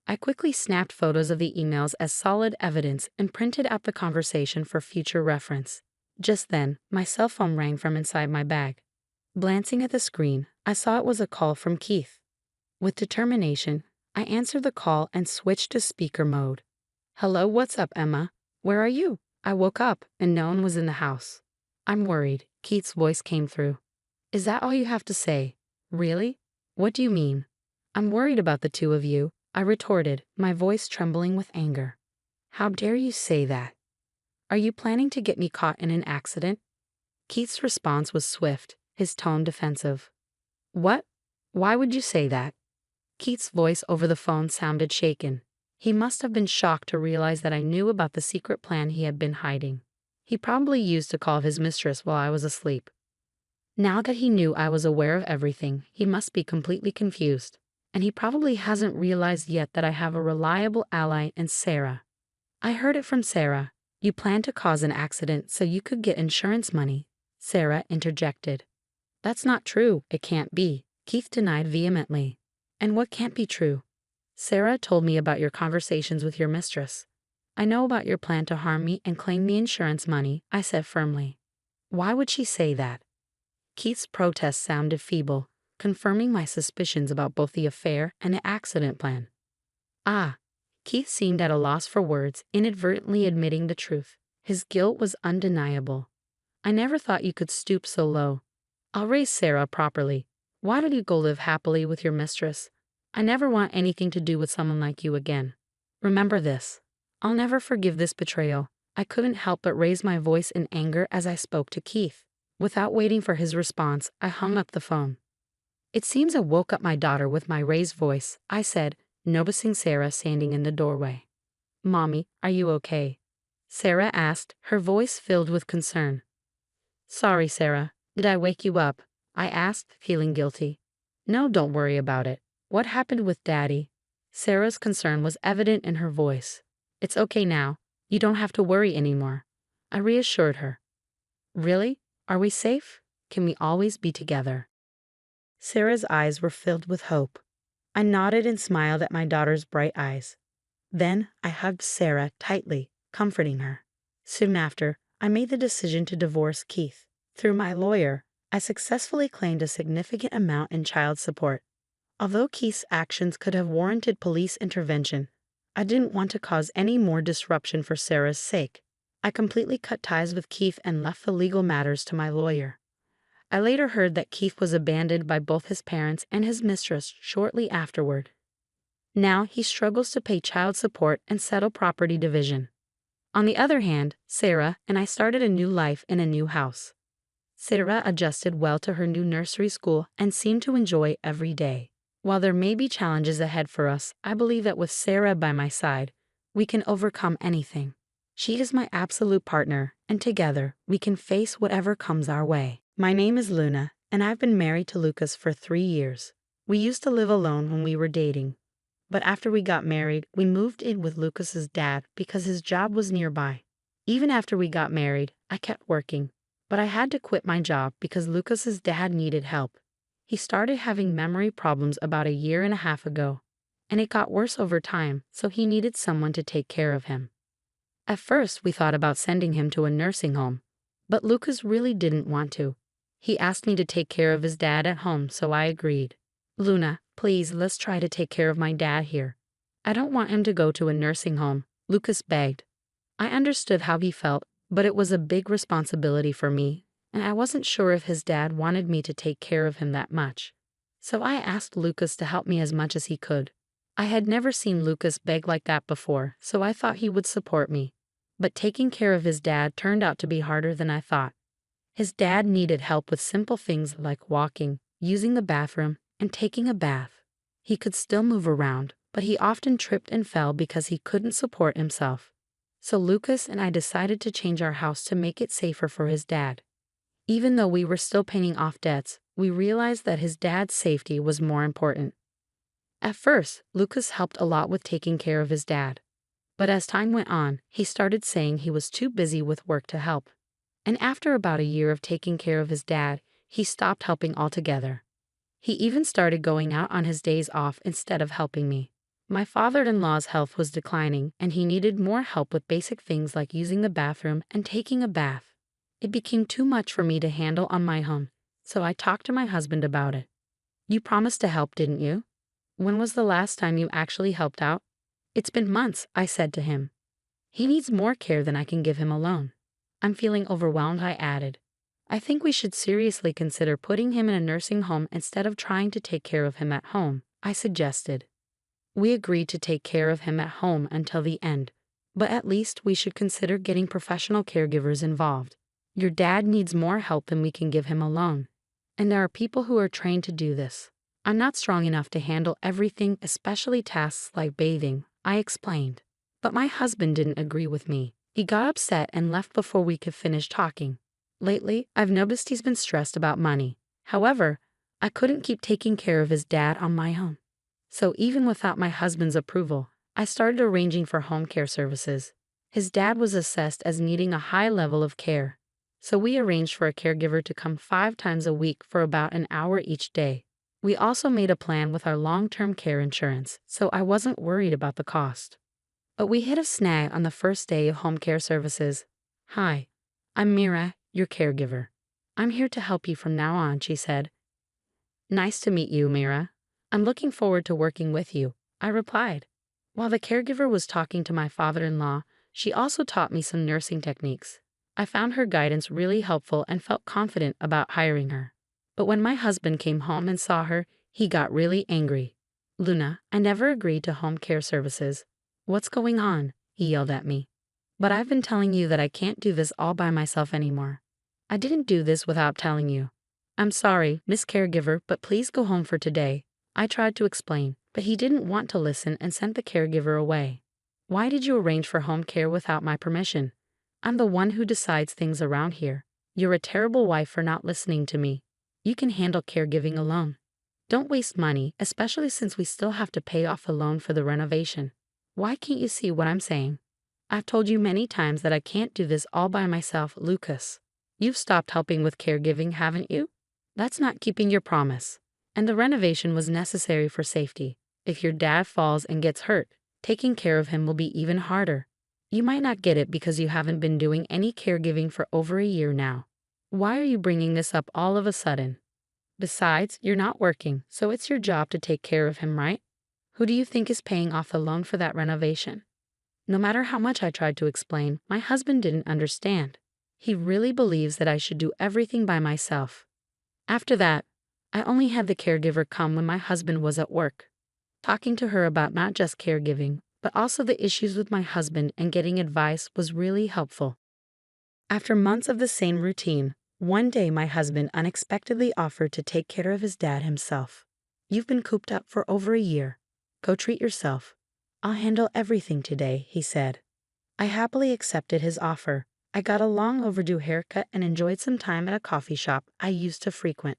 Speaker 2: I quickly snapped photos of the emails as solid evidence and printed out the conversation for future reference. Just then, my cell phone rang from inside my bag. Glancing at the screen, I saw it was a call from Keith. With determination, I answered the call and switched to speaker mode. Hello, what's up, Emma? Where are you? I woke up and no one was in the house. I'm worried, Keith's voice came through. Is that all you have to say? Really? What do you mean? I'm worried about the two of you, I retorted, my voice trembling with anger. How dare you say that? Are you planning to get me caught in an accident? Keith's response was swift, his tone defensive. What? Why would you say that? Keith's voice over the phone sounded shaken. He must have been shocked to realize that I knew about the secret plan he had been hiding. He probably used to call his mistress while I was asleep. Now that he knew I was aware of everything, he must be completely confused. And he probably hasn't realized yet that I have a reliable ally in Sarah. I heard it from Sarah. You planned to cause an accident so you could get insurance money, Sarah interjected. That's not true, it can't be, Keith denied vehemently. And what can't be true? Sarah told me about your conversations with your mistress. I know about your plan to harm me and claim the insurance money, I said firmly. Why would she say that? Keith's protest sounded feeble, confirming my suspicions about both the affair and the accident plan. Ah, Keith seemed at a loss for words, inadvertently admitting the truth. His guilt was undeniable. I never thought you could stoop so low. I'll raise Sarah properly. Why don't you go live happily with your mistress? I never want anything to do with someone like you again. Remember this. I'll never forgive this betrayal. I couldn't help but raise my voice in anger as I spoke to Keith. Without waiting for his response, I hung up the phone. It seems I woke up my daughter with my raised voice, I said, noticing Sarah standing in the doorway. Mommy, are you okay? Sarah asked, her voice filled with concern. Sorry, Sarah. Did I wake you up? I asked, feeling guilty. No, don't worry about it. What happened with Daddy? Sarah's concern was evident in her voice. It's okay now. You don't have to worry anymore. I reassured her. Really? Are we safe? Can we always be together? Sarah's eyes were filled with hope. I nodded and smiled at my daughter's bright eyes. Then I hugged Sarah tightly, comforting her. Soon after, I made the decision to divorce Keith. Through my lawyer, I successfully claimed a significant amount in child support. Although Keith's actions could have warranted police intervention, I didn't want to cause any more disruption for Sarah's sake. I completely cut ties with Keith and left the legal matters to my lawyer. I later heard that Keith was abandoned by both his parents and his mistress shortly afterward. Now he struggles to pay child support and settle property division. On the other hand, Sarah and I started a new life in a new house. Sarah adjusted well to her new nursery school and seemed to enjoy every day. While there may be challenges ahead for us, I believe that with Sarah by my side, we can overcome anything. She is my absolute partner, and together, we can face whatever comes our way. My name is Luna, and I've been married to Lucas for 3 years. We used to live alone when we were dating. But after we got married, we moved in with Lucas's dad because his job was nearby. Even after we got married, I kept working, but I had to quit my job because Lucas's dad needed help. He started having memory problems about 1.5 years ago, and it got worse over time, so he needed someone to take care of him. At first, we thought about sending him to a nursing home, but Lucas really didn't want to. He asked me to take care of his dad at home, so I agreed. Luna, please, let's try to take care of my dad here. I don't want him to go to a nursing home, Lucas begged. I understood how he felt, but it was a big responsibility for me, and I wasn't sure if his dad wanted me to take care of him that much. So I asked Lucas to help me as much as he could. I had never seen Lucas beg like that before, so I thought he would support me. But taking care of his dad turned out to be harder than I thought. His dad needed help with simple things like walking, using the bathroom, and taking a bath. He could still move around, but he often tripped and fell because he couldn't support himself. So Lucas and I decided to change our house to make it safer for his dad. Even though we were still paying off debts, we realized that his dad's safety was more important. At first, Lucas helped a lot with taking care of his dad. But as time went on, he started saying he was too busy with work to help. And after about 1 year of taking care of his dad, he stopped helping altogether. He even started going out on his days off instead of helping me. My father-in-law's health was declining, and he needed more help with basic things like using the bathroom and taking a bath. It became too much for me to handle on my own, so I talked to my husband about it. You promised to help, didn't you? When was the last time you actually helped out? It's been months, I said to him. He needs more care than I can give him alone. I'm feeling overwhelmed, I added. I think we should seriously consider putting him in a nursing home instead of trying to take care of him at home, I suggested. We agreed to take care of him at home until the end, but at least we should consider getting professional caregivers involved. Your dad needs more help than we can give him alone, and there are people who are trained to do this. I'm not strong enough to handle everything, especially tasks like bathing, I explained. But my husband didn't agree with me. He got upset and left before we could finish talking. Lately, I've noticed he's been stressed about money. However, I couldn't keep taking care of his dad on my own. So even without my husband's approval, I started arranging for home care services. His dad was assessed as needing a high level of care, so we arranged for a caregiver to come 5 times a week for about an hour each day. We also made a plan with our long-term care insurance, so I wasn't worried about the cost. But we hit a snag on the first day of home care services. Hi, I'm Mira, your caregiver. I'm here to help you from now on, she said. Nice to meet you, Mira. I'm looking forward to working with you, I replied. While the caregiver was talking to my father-in-law, she also taught me some nursing techniques. I found her guidance really helpful and felt confident about hiring her. But when my husband came home and saw her, he got really angry. Luna, I never agreed to home care services. What's going on? He yelled at me. But I've been telling you that I can't do this all by myself anymore. I didn't do this without telling you. I'm sorry, Miss Caregiver, but please go home for today. I tried to explain, but he didn't want to listen and sent the caregiver away. Why did you arrange for home care without my permission? I'm the one who decides things around here. You're a terrible wife for not listening to me. You can handle caregiving alone. Don't waste money, especially since we still have to pay off a loan for the renovation. Why can't you see what I'm saying? I've told you many times that I can't do this all by myself, Lucas. You've stopped helping with caregiving, haven't you? That's not keeping your promise. And the renovation was necessary for safety. If your dad falls and gets hurt, taking care of him will be even harder. You might not get it because you haven't been doing any caregiving for over a year now. Why are you bringing this up all of a sudden? Besides, you're not working, so it's your job to take care of him, right? Who do you think is paying off the loan for that renovation? No matter how much I tried to explain, my husband didn't understand. He really believes that I should do everything by myself. After that, I only had the caregiver come when my husband was at work. Talking to her about not just caregiving, but also the issues with my husband and getting advice was really helpful. After months of the same routine, one day my husband unexpectedly offered to take care of his dad himself. "You've been cooped up for over a year. Go treat yourself. I'll handle everything today," he said. I happily accepted his offer. I got a long overdue haircut and enjoyed some time at a coffee shop I used to frequent.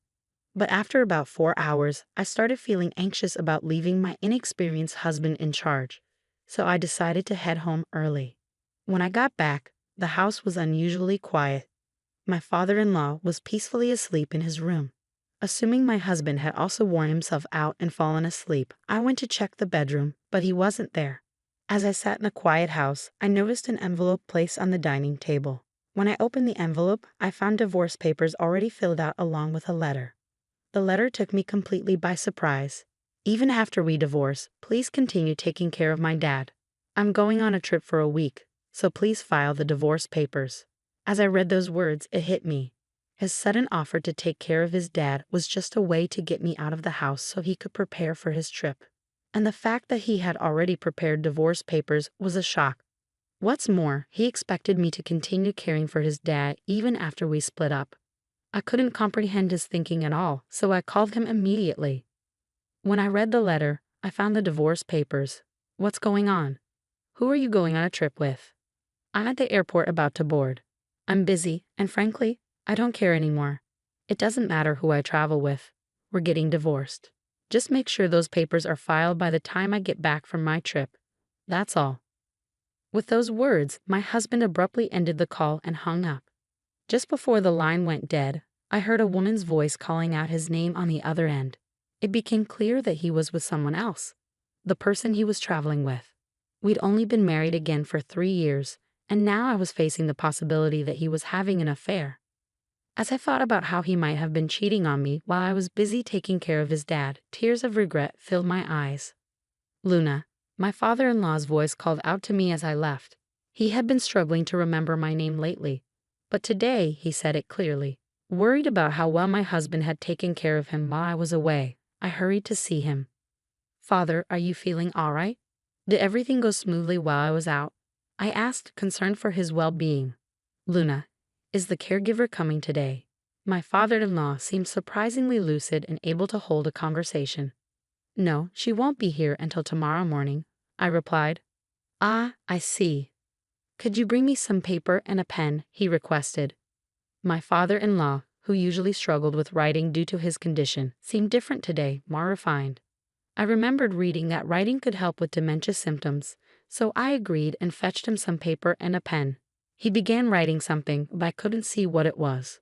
Speaker 2: But after about 4 hours, I started feeling anxious about leaving my inexperienced husband in charge, so I decided to head home early. When I got back, the house was unusually quiet. My father-in-law was peacefully asleep in his room. Assuming my husband had also worn himself out and fallen asleep, I went to check the bedroom, but he wasn't there. As I sat in a quiet house, I noticed an envelope placed on the dining table. When I opened the envelope, I found divorce papers already filled out along with a letter. The letter took me completely by surprise. "Even after we divorce, please continue taking care of my dad. I'm going on a trip for a week, so please file the divorce papers." As I read those words, it hit me. His sudden offer to take care of his dad was just a way to get me out of the house so he could prepare for his trip. And the fact that he had already prepared divorce papers was a shock. What's more, he expected me to continue caring for his dad even after we split up. I couldn't comprehend his thinking at all, so I called him immediately. When I read the letter, I found the divorce papers. "What's going on? Who are you going on a trip with?" "I'm at the airport about to board. I'm busy, and frankly, I don't care anymore. It doesn't matter who I travel with. We're getting divorced. Just make sure those papers are filed by the time I get back from my trip. That's all." With those words, my husband abruptly ended the call and hung up. Just before the line went dead, I heard a woman's voice calling out his name on the other end. It became clear that he was with someone else, the person he was traveling with. We'd only been married again for 3 years, and now I was facing the possibility that he was having an affair. As I thought about how he might have been cheating on me while I was busy taking care of his dad, tears of regret filled my eyes. "Luna," my father-in-law's voice called out to me as I left. He had been struggling to remember my name lately, but today he said it clearly. Worried about how well my husband had taken care of him while I was away, I hurried to see him. "Father, are you feeling all right? Did everything go smoothly while I was out?" I asked, concerned for his well-being. "Luna, is the caregiver coming today?" My father-in-law seemed surprisingly lucid and able to hold a conversation. "No, she won't be here until tomorrow morning," I replied. "Ah, I see. Could you bring me some paper and a pen?" he requested. My father-in-law, who usually struggled with writing due to his condition, seemed different today, more refined. I remembered reading that writing could help with dementia symptoms, so I agreed and fetched him some paper and a pen. He began writing something, but I couldn't see what it was.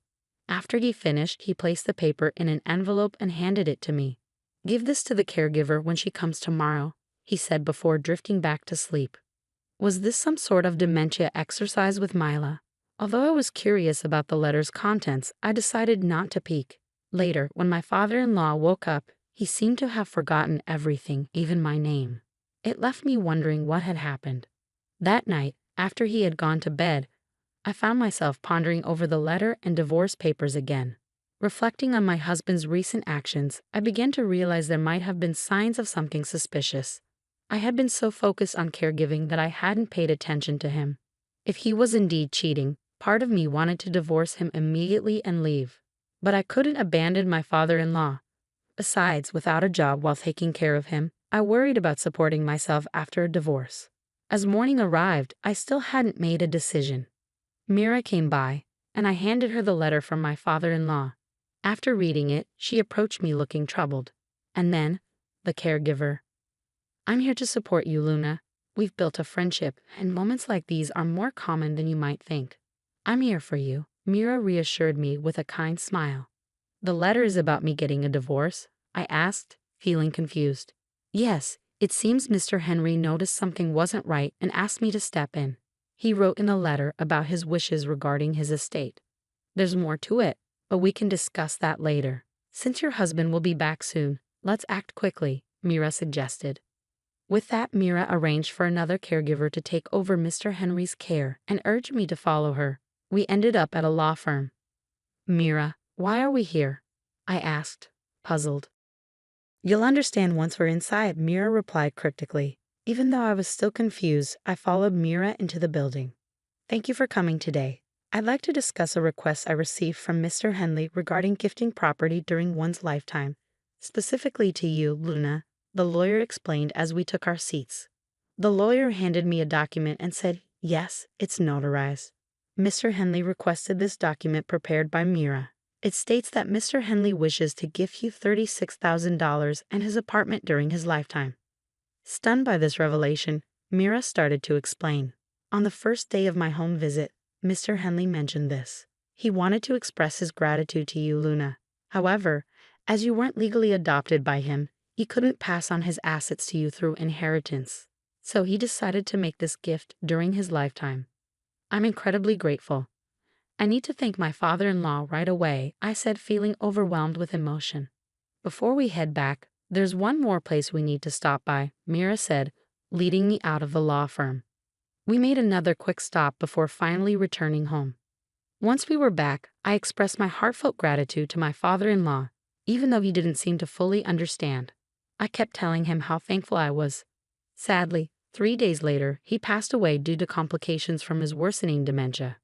Speaker 2: After he finished, he placed the paper in an envelope and handed it to me. "Give this to the caregiver when she comes tomorrow," he said before drifting back to sleep. Was this some sort of dementia exercise with Mila? Although I was curious about the letter's contents, I decided not to peek. Later, when my father-in-law woke up, he seemed to have forgotten everything, even my name. It left me wondering what had happened. That night, after he had gone to bed, I found myself pondering over the letter and divorce papers again. Reflecting on my husband's recent actions, I began to realize there might have been signs of something suspicious. I had been so focused on caregiving that I hadn't paid attention to him. If he was indeed cheating, part of me wanted to divorce him immediately and leave. But I couldn't abandon my father-in-law. Besides, without a job while taking care of him, I worried about supporting myself after a divorce. As morning arrived, I still hadn't made a decision. Mira came by, and I handed her the letter from my father-in-law. After reading it, she approached me looking troubled. And then, the caregiver. I'm here to support you, Luna. We've built a friendship, and moments like these are more common than you might think. I'm here for you, Mira reassured me with a kind smile. The letter is about me getting a divorce? I asked, feeling confused. Yes, it seems Mr. Henry noticed something wasn't right and asked me to step in. He wrote in the letter about his wishes regarding his estate. There's more to it, but we can discuss that later. Since your husband will be back soon, let's act quickly, Mira suggested. With that, Mira arranged for another caregiver to take over Mr. Henry's care and urged me to follow her. We ended up at a law firm. Mira, why are we here? I asked, puzzled. You'll understand once we're inside, Mira replied cryptically. Even though I was still confused, I followed Mira into the building. Thank you for coming today. I'd like to discuss a request I received from Mr. Henley regarding gifting property during one's lifetime. Specifically to you, Luna, the lawyer explained as we took our seats. The lawyer handed me a document and said, yes, it's notarized. Mr. Henley requested this document prepared by Mira. It states that Mr. Henley wishes to gift you $36,000 and his apartment during his lifetime. Stunned by this revelation, Mira started to explain. On the first day of my home visit, Mr. Henley mentioned this. He wanted to express his gratitude to you, Luna. However, as you weren't legally adopted by him, he couldn't pass on his assets to you through inheritance. So he decided to make this gift during his lifetime. I'm incredibly grateful. I need to thank my father-in-law right away, I said, feeling overwhelmed with emotion. Before we head back, there's one more place we need to stop by, Mira said, leading me out of the law firm. We made another quick stop before finally returning home. Once we were back, I expressed my heartfelt gratitude to my father-in-law, even though he didn't seem to fully understand. I kept telling him how thankful I was. Sadly, 3 days later, he passed away due to complications from his worsening dementia.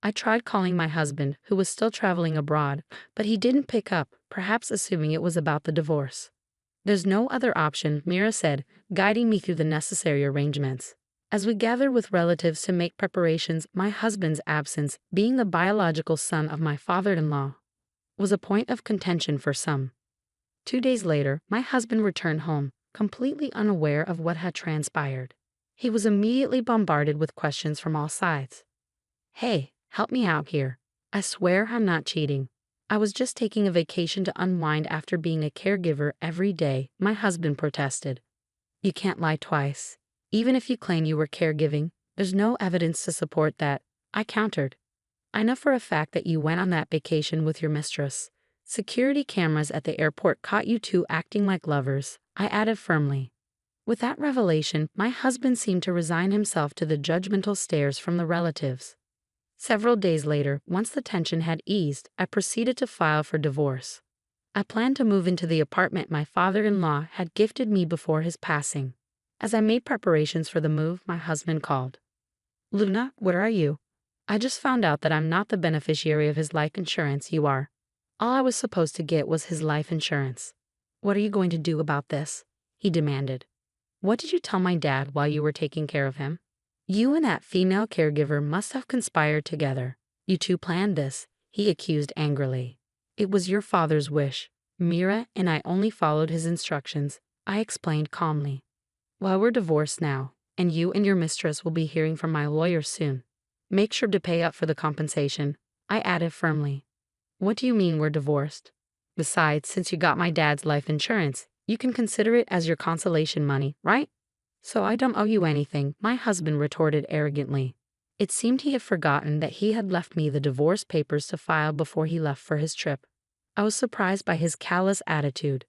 Speaker 2: I tried calling my husband, who was still traveling abroad, but he didn't pick up, perhaps assuming it was about the divorce. There's no other option, Mira said, guiding me through the necessary arrangements. As we gathered with relatives to make preparations, my husband's absence, being the biological son of my father-in-law, was a point of contention for some. 2 days later, my husband returned home, completely unaware of what had transpired. He was immediately bombarded with questions from all sides. Hey, help me out here. I swear I'm not cheating. I was just taking a vacation to unwind after being a caregiver every day, my husband protested. You can't lie twice. Even if you claim you were caregiving, there's no evidence to support that, I countered. I know for a fact that you went on that vacation with your mistress. Security cameras at the airport caught you two acting like lovers, I added firmly. With that revelation, my husband seemed to resign himself to the judgmental stares from the relatives. Several days later, once the tension had eased, I proceeded to file for divorce. I planned to move into the apartment my father-in-law had gifted me before his passing. As I made preparations for the move, my husband called. Luna, where are you? I just found out that I'm not the beneficiary of his life insurance, you are. All I was supposed to get was his life insurance. What are you going to do about this? He demanded. What did you tell my dad while you were taking care of him? You and that female caregiver must have conspired together. You two planned this, he accused angrily. It was your father's wish. Mira and I only followed his instructions, I explained calmly. Well, we're divorced now, and you and your mistress will be hearing from my lawyer soon. Make sure to pay up for the compensation, I added firmly. What do you mean we're divorced? Besides, since you got my dad's life insurance, you can consider it as your consolation money, right? So I don't owe you anything, my husband retorted arrogantly. It seemed he had forgotten that he had left me the divorce papers to file before he left for his trip. I was surprised by his callous attitude.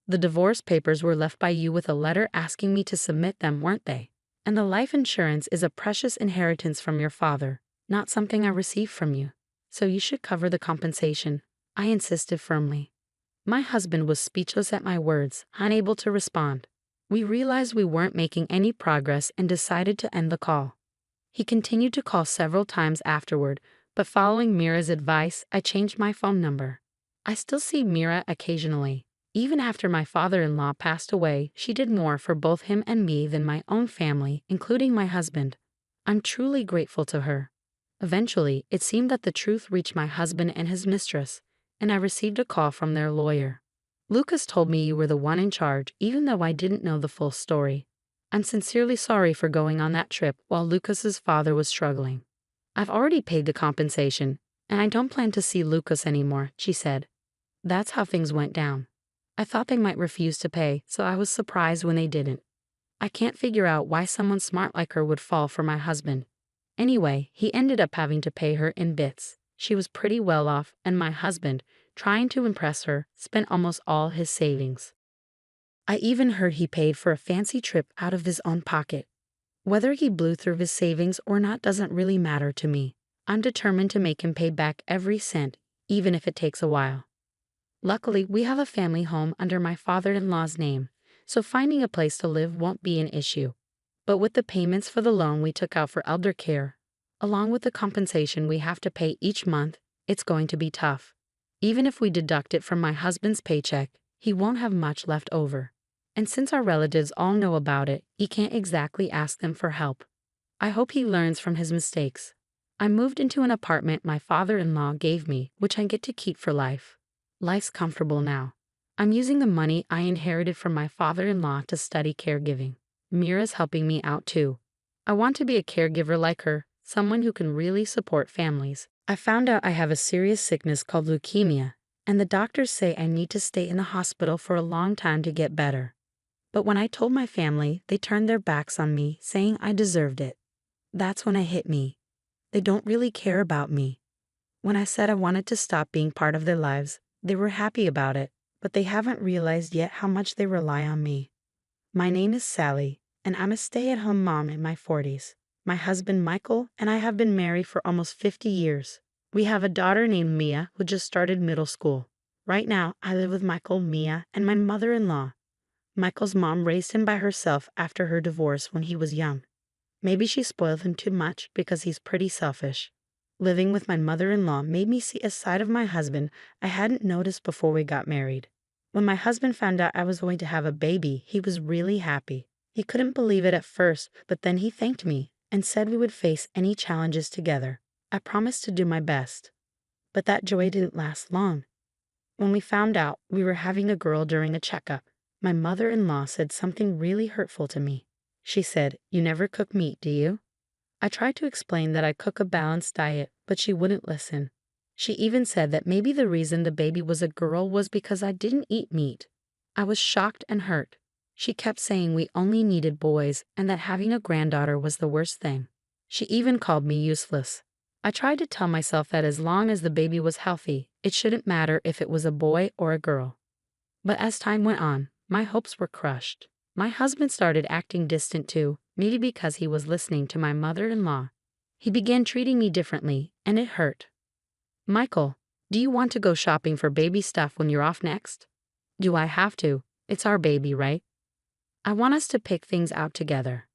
Speaker 2: The divorce papers were left by you with a letter asking me to submit them, weren't they? And the life insurance is a precious inheritance from your father, not something I received from you. So you should cover the compensation, I insisted firmly. My husband was speechless at my words, unable to respond. We realized we weren't making any progress and decided to end the call. He continued to call several times afterward, but following Mira's advice, I changed my phone number. I still see Mira occasionally. Even after my father-in-law passed away, she did more for both him and me than my own family, including my husband. I'm truly grateful to her. Eventually, it seemed that the truth reached my husband and his mistress, and I received a call from their lawyer. Lucas told me you were the one in charge, even though I didn't know the full story. I'm sincerely sorry for going on that trip while Lucas's father was struggling. I've already paid the compensation, and I don't plan to see Lucas anymore, she said. That's how things went down. I thought they might refuse to pay, so I was surprised when they didn't. I can't figure out why someone smart like her would fall for my husband. Anyway, he ended up having to pay her in bits. She was pretty well off, and my husband, trying to impress her, spent almost all his savings. I even heard he paid for a fancy trip out of his own pocket. Whether he blew through his savings or not doesn't really matter to me. I'm determined to make him pay back every cent, even if it takes a while. Luckily, we have a family home under my father-in-law's name, so finding a place to live won't be an issue. But with the payments for the loan we took out for elder care, along with the compensation we have to pay each month, it's going to be tough. Even if we deduct it from my husband's paycheck, he won't have much left over. And since our relatives all know about it, he can't exactly ask them for help. I hope he learns from his mistakes. I moved into an apartment my father-in-law gave me, which I get to keep for life. Life's comfortable now. I'm using the money I inherited from my father-in-law to study caregiving. Mira's helping me out too. I want to be a caregiver like her, someone who can really support families. I found out I have a serious sickness called leukemia, and the doctors say I need to stay in the hospital for a long time to get better. But when I told my family, they turned their backs on me, saying I deserved it. That's when it hit me. They don't really care about me. When I said I wanted to stop being part of their lives, they were happy about it, but they haven't realized yet how much they rely on me. My name is Sally, and I'm a stay-at-home mom in my 40s. My husband Michael and I have been married for almost 50 years. We have a daughter named Mia who just started middle school. Right now, I live with Michael, Mia, and my mother-in-law. Michael's mom raised him by herself after her divorce when he was young. Maybe she spoiled him too much because he's pretty selfish. Living with my mother-in-law made me see a side of my husband I hadn't noticed before we got married. When my husband found out I was going to have a baby, he was really happy. He couldn't believe it at first, but then he thanked me and said we would face any challenges together. I promised to do my best. But that joy didn't last long. When we found out we were having a girl during a checkup, my mother-in-law said something really hurtful to me. She said, "You never cook meat, do you?" I tried to explain that I cook a balanced diet, but she wouldn't listen. She even said that maybe the reason the baby was a girl was because I didn't eat meat. I was shocked and hurt. She kept saying we only needed boys and that having a granddaughter was the worst thing. She even called me useless. I tried to tell myself that as long as the baby was healthy, it shouldn't matter if it was a boy or a girl. But as time went on, my hopes were crushed. My husband started acting distant too, maybe because he was listening to my mother-in-law. He began treating me differently, and it hurt. "Michael, do you want to go shopping for baby stuff when you're off next?" "Do I have to? It's our baby, right?" "I want us to pick things out together."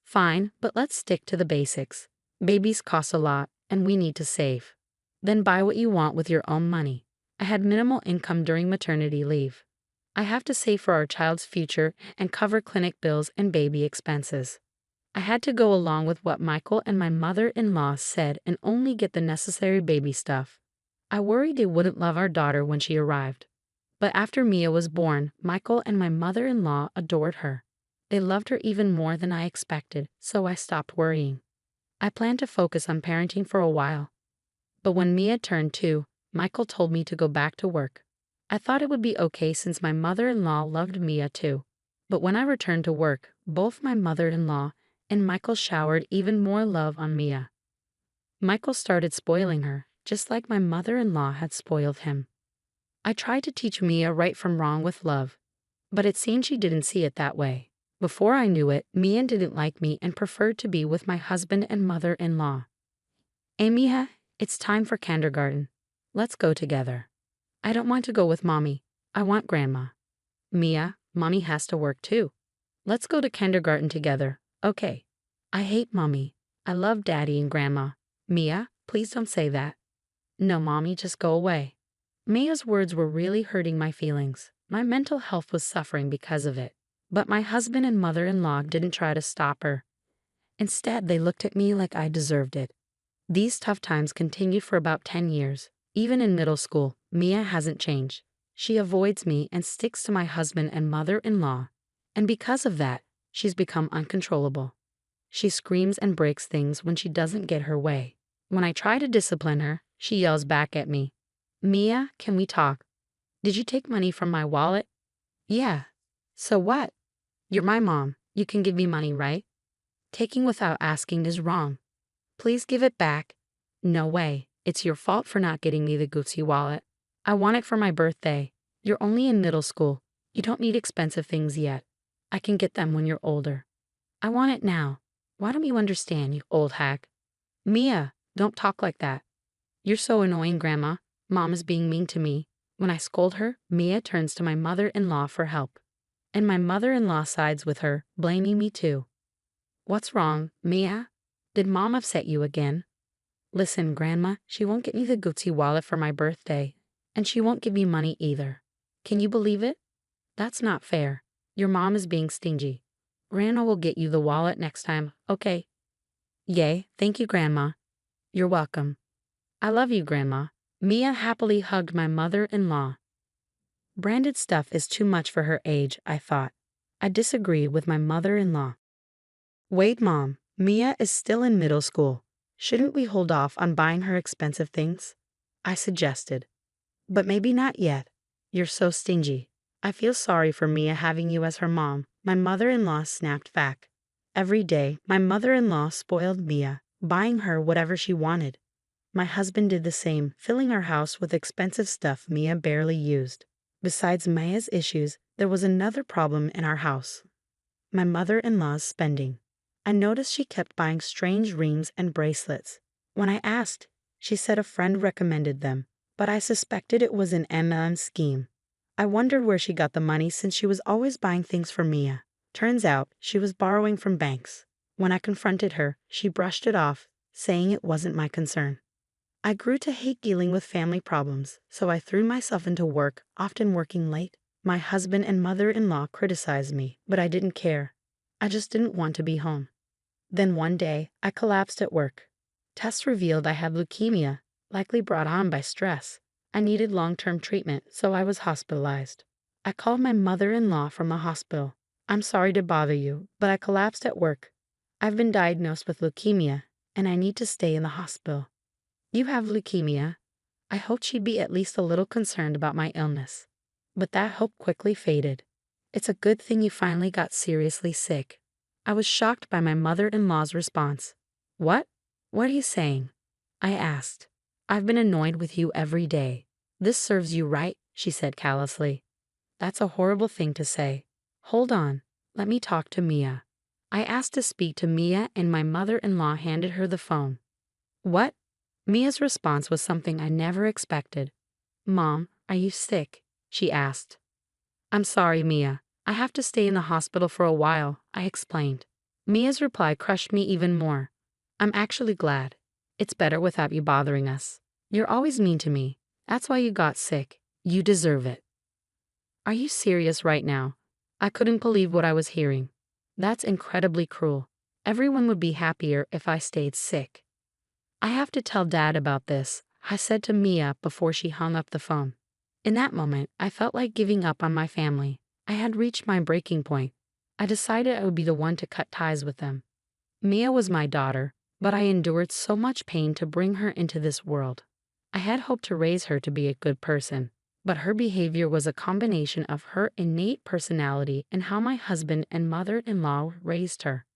Speaker 2: "Fine, but let's stick to the basics. Babies cost a lot, and we need to save." "Then buy what you want with your own money." I had minimal income during maternity leave. I have to save for our child's future and cover clinic bills and baby expenses. I had to go along with what Michael and my mother-in-law said and only get the necessary baby stuff. I worried they wouldn't love our daughter when she arrived. But after Mia was born, Michael and my mother-in-law adored her. They loved her even more than I expected, so I stopped worrying. I planned to focus on parenting for a while. But when Mia turned 2, Michael told me to go back to work. I thought it would be okay since my mother-in-law loved Mia too. But when I returned to work, both my mother-in-law and Michael showered even more love on Mia. Michael started spoiling her, just like my mother-in-law had spoiled him. I tried to teach Mia right from wrong with love, but it seemed she didn't see it that way. Before I knew it, Mia didn't like me and preferred to be with my husband and mother-in-law. "Hey Mia, it's time for kindergarten. Let's go together." "I don't want to go with Mommy. I want Grandma." "Mia, Mommy has to work too. Let's go to kindergarten together, okay?" "I hate Mommy. I love Daddy and Grandma." "Mia, please don't say that." "No, Mommy, just go away." Mia's words were really hurting my feelings. My mental health was suffering because of it. But my husband and mother-in-law didn't try to stop her. Instead, they looked at me like I deserved it. These tough times continued for about 10 years. Even in middle school, Mia hasn't changed. She avoids me and sticks to my husband and mother-in-law, and because of that, she's become uncontrollable. She screams and breaks things when she doesn't get her way. When I try to discipline her, she yells back at me. Mia, can we talk? Did you take money from my wallet? Yeah. So what? You're my mom. You can give me money, right? Taking without asking is wrong. Please give it back. No way. It's your fault for not getting me the Gucci wallet. I want it for my birthday. You're only in middle school. You don't need expensive things yet. I can get them when you're older. I want it now. Why don't you understand, you old hack? Mia, don't talk like that. You're so annoying, Grandma. Mom is being mean to me. When I scold her, Mia turns to my mother-in-law for help. And my mother-in-law sides with her, blaming me too. What's wrong, Mia? Did Mom upset you again? Listen, Grandma, she won't get me the Gucci wallet for my birthday, and she won't give me money either. Can you believe it? That's not fair. Your mom is being stingy. Grandma will get you the wallet next time, okay? Yay, thank you, Grandma. You're welcome. I love you, Grandma. Mia happily hugged my mother-in-law. Branded stuff is too much for her age, I thought. I disagree with my mother-in-law. Wait, Mom, Mia is still in middle school. Shouldn't we hold off on buying her expensive things? I suggested. But maybe not yet. You're so stingy. I feel sorry for Mia having you as her mom, my mother-in-law snapped back. Every day, my mother-in-law spoiled Mia, buying her whatever she wanted. My husband did the same, filling our house with expensive stuff Mia barely used. Besides Mia's issues, there was another problem in our house. My mother-in-law's spending. I noticed she kept buying strange rings and bracelets. When I asked, she said a friend recommended them, but I suspected it was an MLM scheme. I wondered where she got the money since she was always buying things for Mia. Turns out, she was borrowing from banks. When I confronted her, she brushed it off, saying it wasn't my concern. I grew to hate dealing with family problems, so I threw myself into work, often working late. My husband and mother-in-law criticized me, but I didn't care. I just didn't want to be home. Then one day, I collapsed at work. Tests revealed I had leukemia, likely brought on by stress. I needed long-term treatment, so I was hospitalized. I called my mother-in-law from the hospital. I'm sorry to bother you, but I collapsed at work. I've been diagnosed with leukemia, and I need to stay in the hospital. You have leukemia. I hoped she'd be at least a little concerned about my illness. But that hope quickly faded. It's a good thing you finally got seriously sick. I was shocked by my mother-in-law's response. What? What are you saying? I asked. I've been annoyed with you every day. This serves you right, she said callously. That's a horrible thing to say. Hold on. Let me talk to Mia. I asked to speak to Mia and my mother-in-law handed her the phone. What? Mia's response was something I never expected. Mom, are you sick? She asked. I'm sorry, Mia. I have to stay in the hospital for a while, I explained. Mia's reply crushed me even more. I'm actually glad. It's better without you bothering us. You're always mean to me. That's why you got sick. You deserve it. Are you serious right now? I couldn't believe what I was hearing. That's incredibly cruel. Everyone would be happier if I stayed sick. I have to tell Dad about this, I said to Mia before she hung up the phone. In that moment, I felt like giving up on my family. I had reached my breaking point. I decided I would be the one to cut ties with them. Mia was my daughter, but I endured so much pain to bring her into this world. I had hoped to raise her to be a good person, but her behavior was a combination of her innate personality and how my husband and mother-in-law raised her.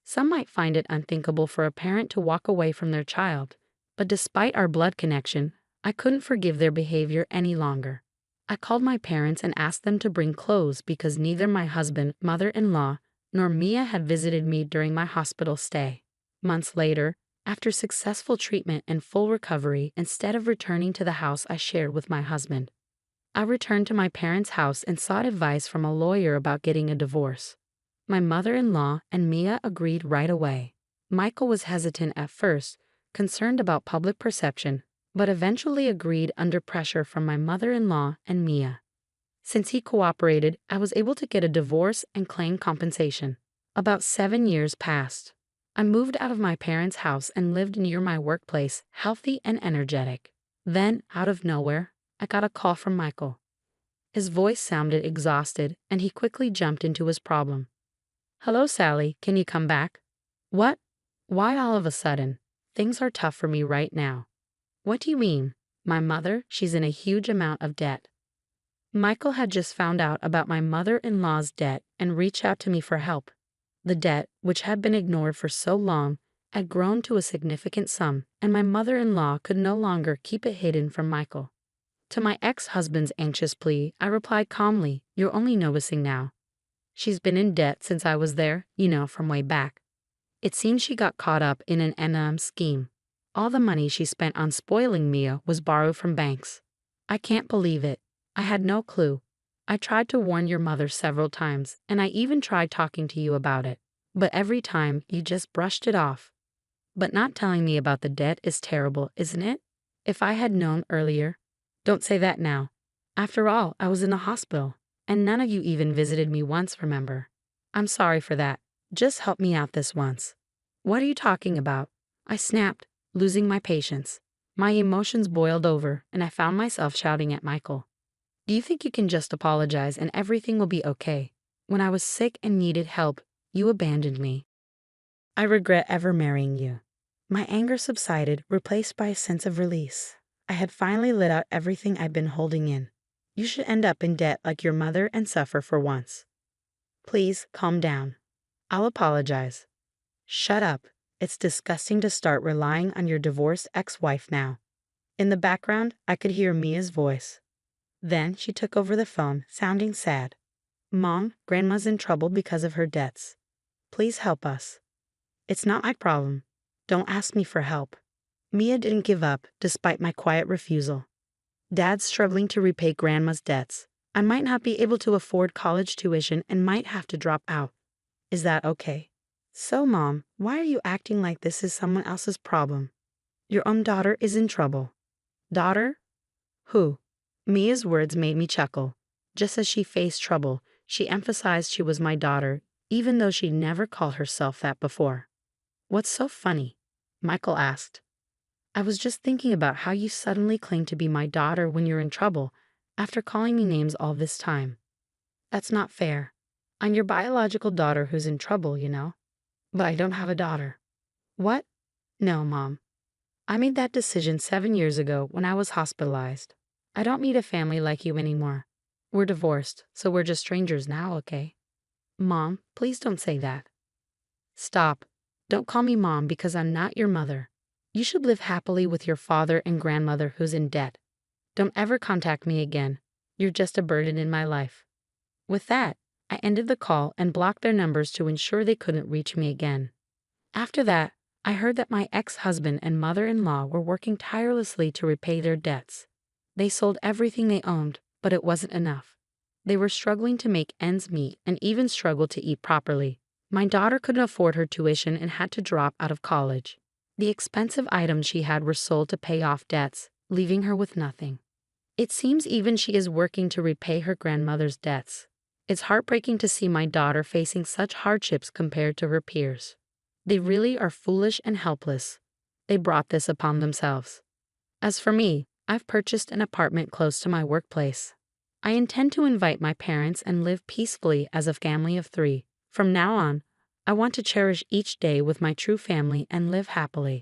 Speaker 2: Some might find it unthinkable for a parent to walk away from their child, but despite our blood connection, I couldn't forgive their behavior any longer. I called my parents and asked them to bring clothes because neither my husband, mother-in-law, nor Mia had visited me during my hospital stay. Months later, after successful treatment and full recovery, instead of returning to the house I shared with my husband, I returned to my parents' house and sought advice from a lawyer about getting a divorce. My mother-in-law and Mia agreed right away. Michael was hesitant at first, concerned about public perception, but eventually agreed under pressure from my mother-in-law and Mia. Since he cooperated, I was able to get a divorce and claim compensation. About 7 years passed. I moved out of my parents' house and lived near my workplace, healthy and energetic. Then, out of nowhere, I got a call from Michael. His voice sounded exhausted, and he quickly jumped into his problem. Hello, Sally, can you come back? What? Why all of a sudden? Things are tough for me right now. What do you mean? My mother, she's in a huge amount of debt. Michael had just found out about my mother-in-law's debt and reached out to me for help. The debt, which had been ignored for so long, had grown to a significant sum, and my mother-in-law could no longer keep it hidden from Michael. To my ex-husband's anxious plea, I replied calmly, "You're only noticing now. She's been in debt since I was there, from way back. It seems she got caught up in an M scheme. All the money she spent on spoiling Mia was borrowed from banks. I can't believe it. I had no clue. I tried to warn your mother several times, and I even tried talking to you about it. But every time, you just brushed it off. But not telling me about the debt is terrible, isn't it? If I had known earlier." "Don't say that now. After all, I was in the hospital, and none of you even visited me once, remember? I'm sorry for that. Just help me out this once." "What are you talking about?" I snapped, losing my patience. My emotions boiled over, and I found myself shouting at Michael. "Do you think you can just apologize and everything will be okay? When I was sick and needed help, you abandoned me. I regret ever marrying you." My anger subsided, replaced by a sense of release. I had finally let out everything I'd been holding in. You should end up in debt like your mother and suffer for once. Please calm down. I'll apologize. Shut up. It's disgusting to start relying on your divorced ex-wife now. In the background, I could hear Mia's voice. Then she took over the phone, sounding sad. "Mom, Grandma's in trouble because of her debts. Please help us." "It's not my problem. Don't ask me for help." Mia didn't give up, despite my quiet refusal. "Dad's struggling to repay Grandma's debts. I might not be able to afford college tuition and might have to drop out. Is that okay?" "So, Mom, why are you acting like this is someone else's problem? Your own daughter is in trouble." "Daughter? Who?" Mia's words made me chuckle. Just as she faced trouble, she emphasized she was my daughter, even though she never called herself that before. "What's so funny?" Michael asked. "I was just thinking about how you suddenly claim to be my daughter when you're in trouble, after calling me names all this time. That's not fair. I'm your biological daughter who's in trouble, But I don't have a daughter." "What?" "No, Mom. I made that decision 7 years ago when I was hospitalized. I don't need a family like you anymore. We're divorced, so we're just strangers now, okay?" "Mom, please don't say that." "Stop. Don't call me Mom because I'm not your mother. You should live happily with your father and grandmother who's in debt. Don't ever contact me again. You're just a burden in my life." With that, I ended the call and blocked their numbers to ensure they couldn't reach me again. After that, I heard that my ex-husband and mother-in-law were working tirelessly to repay their debts. They sold everything they owned, but it wasn't enough. They were struggling to make ends meet and even struggled to eat properly. My daughter couldn't afford her tuition and had to drop out of college. The expensive items she had were sold to pay off debts, leaving her with nothing. It seems even she is working to repay her grandmother's debts. It's heartbreaking to see my daughter facing such hardships compared to her peers. They really are foolish and helpless. They brought this upon themselves. As for me, I've purchased an apartment close to my workplace. I intend to invite my parents and live peacefully as a family of 3. From now on, I want to cherish each day with my true family and live happily.